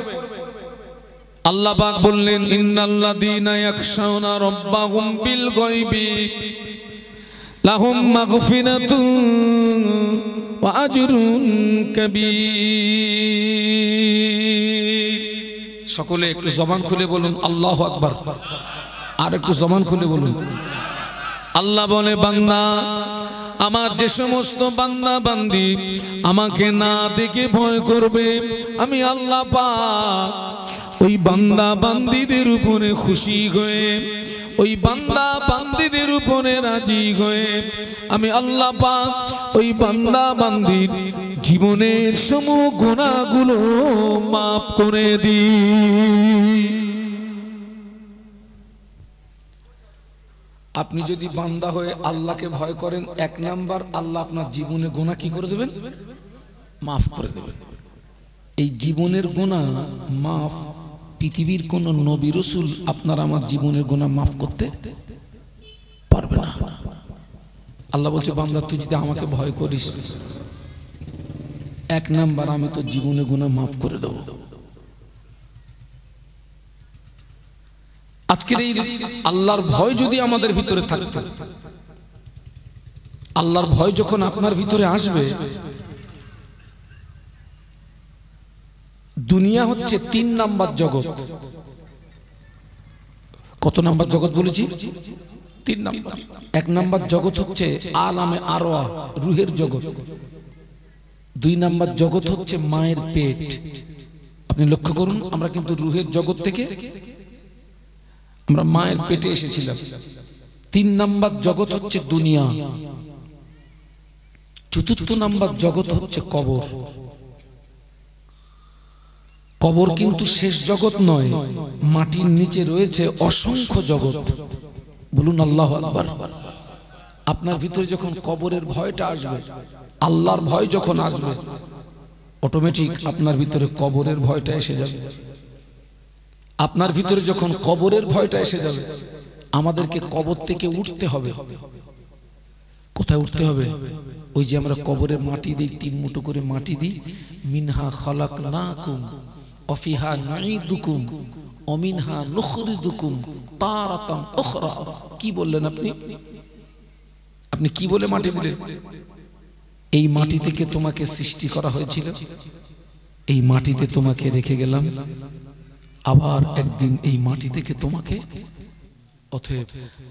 আল্লাহ পাক বললেন, ইন্নাল্লাযীনা ইয়াখশাউনা রাব্বাহুম বিল গায়বি লাহুম মাগফিরাতুন ওয়া আজরুন কাবীর। সকলে একটু জবান খুলে বলুন আল্লাহু আকবার। আর একটু জবান খুলে বলুন। আল্লাহ বলে, বান্দা, আমার যে সমস্ত বান্দা বান্দি আমাকে না দেখে ভয় করবে, আমি আল্লাহ পাক ওই বান্দা বান্দিদের উপরে খুশি হয়ে, ওই বান্দা বান্দিদের উপরে রাজি হয়ে, আমি আল্লাহ পাক ওই বান্দা বান্দির জীবনের সমূহ গুনাহগুলো মাফ করে দিই। আপনি যদি বান্দা হয়ে আল্লাহকে ভয় করেন, 1 নাম্বার, আল্লাহ আপনার জীবনে গুনাহ কি করে দেবেন? মাফ করে দেবেন। এই জীবনের গুনাহ মাফ পৃথিবীর কোন নবী রাসূল আপনার আমার জীবনের গুনাহ মাফ করতে পারবে না। আল্লাহ বলছে, বান্দা, তুই যদি আমাকে ভয় করিস, 1 নাম্বার, আমি তো জীবনের গুনাহ মাফ করে দেব। আজকের এই আল্লাহর ভয় যদি আমাদের ভিতরে থাকতো, আল্লাহর ভয় যখন আপনার ভিতরে আসবে, দুনিয়া হচ্ছে 3 নাম্বার জগৎ। কত নাম্বার জগৎ বলেছি? 3 নাম্বার। 1 নাম্বার জগৎ হচ্ছে আলামে আরওয়াহ, রূহের জগৎ। 2 নাম্বার জগৎ হচ্ছে মায়ের পেট। আপনি লক্ষ্য করুন, আমরা কিন্তু রূহের জগৎ থেকে আমরা মায়ের পেটে এসেছিলাম। 3 নাম্বার জগৎ হচ্ছে দুনিয়া। 4র্থ নাম্বার জগৎ হচ্ছে কবর। কবর কিন্তু শেষ জগৎ নয়, মাটির নিচে রয়েছে অসংখ্য জগৎ। বলুন আল্লাহু আকবার। আপনার ভিতরে যখন কবরের ভয়টা আসবে, আল্লাহর ভয় যখন আসবে, অটোমেটিক আপনার ভিতরে কবরের ভয়টা এসে যাবে। আপনার ভিতরে যখন কবরের ভয়টা এসে যাবে, আমাদেরকে কবর থেকে উঠতে হবে। কোথায় উঠতে হবে? ওই যে আমরা কবরে মাটি দিই, 3 মুঠো করে মাটি দিই, মিনহা খালাকনাকুম ওয়া ফিহা নুঈদুকুম ওয়া মিনহা নুখরিজুকুম তারাতান উখরা। কি বললেন আপনি? আপনি কি বলে মাটি দিলেন? এই মাটি থেকে তোমাকে সৃষ্টি করা হয়েছিল, এই মাটিতে তোমাকে রেখে গেলাম, আবার একদিন এই মাটি থেকে তোমাকে। অতএব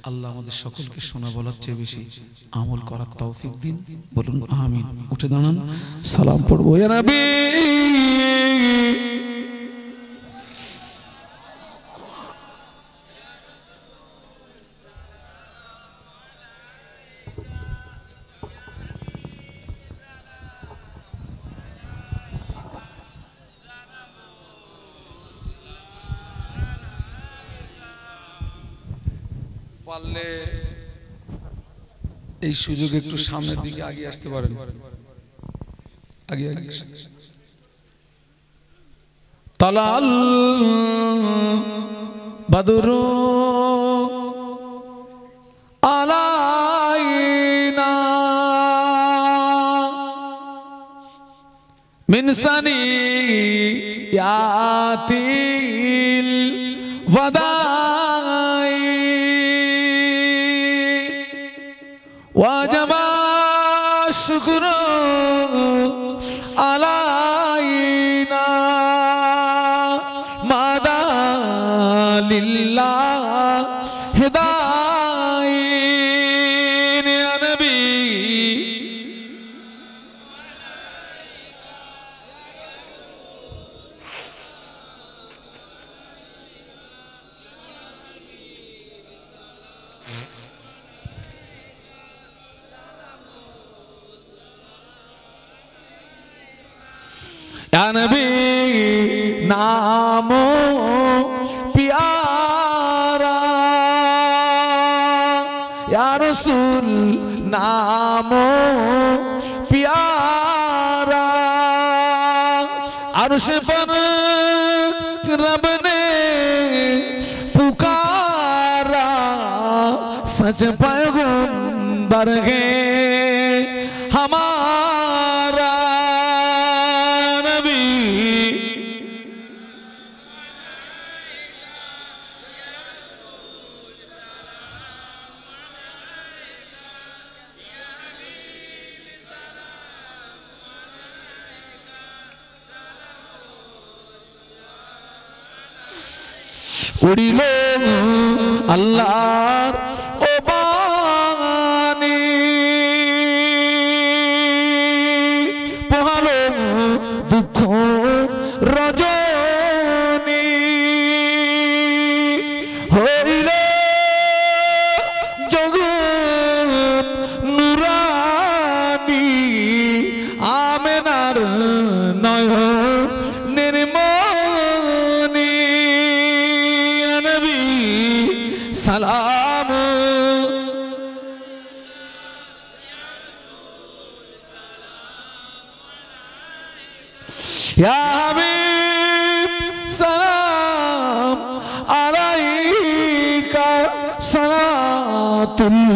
আল্লাহ আমাদের সকলকে শোনা বলার চেয়ে বেশি আমল করার তৌফিক দিন। বলুন আমিন। উঠে দাঁড়ান, সালাম পড়বো। ইয়া নবী পারলে এই সুযোগে একটু সামনের দিকে আগে আসতে পারেন। আগে আগে তালাল বাদরু আলাইনা মিন সানিয়াতিল ওয়াদাই وجب الشكر علينا مدى لله هداين يا نبي या नबी नामो प्यारा, या रसूल नामो प्यारा, अर्श पर रब ने पुकारा, सच पैगंबर है हमारा उड़िल अल्लाह ओ बानी पोहालो दुख रजनी हইলে जगत नुरानी आमेनार नयনের মনি सलाम या हबीब सलाम अलैका सलातुल्लाह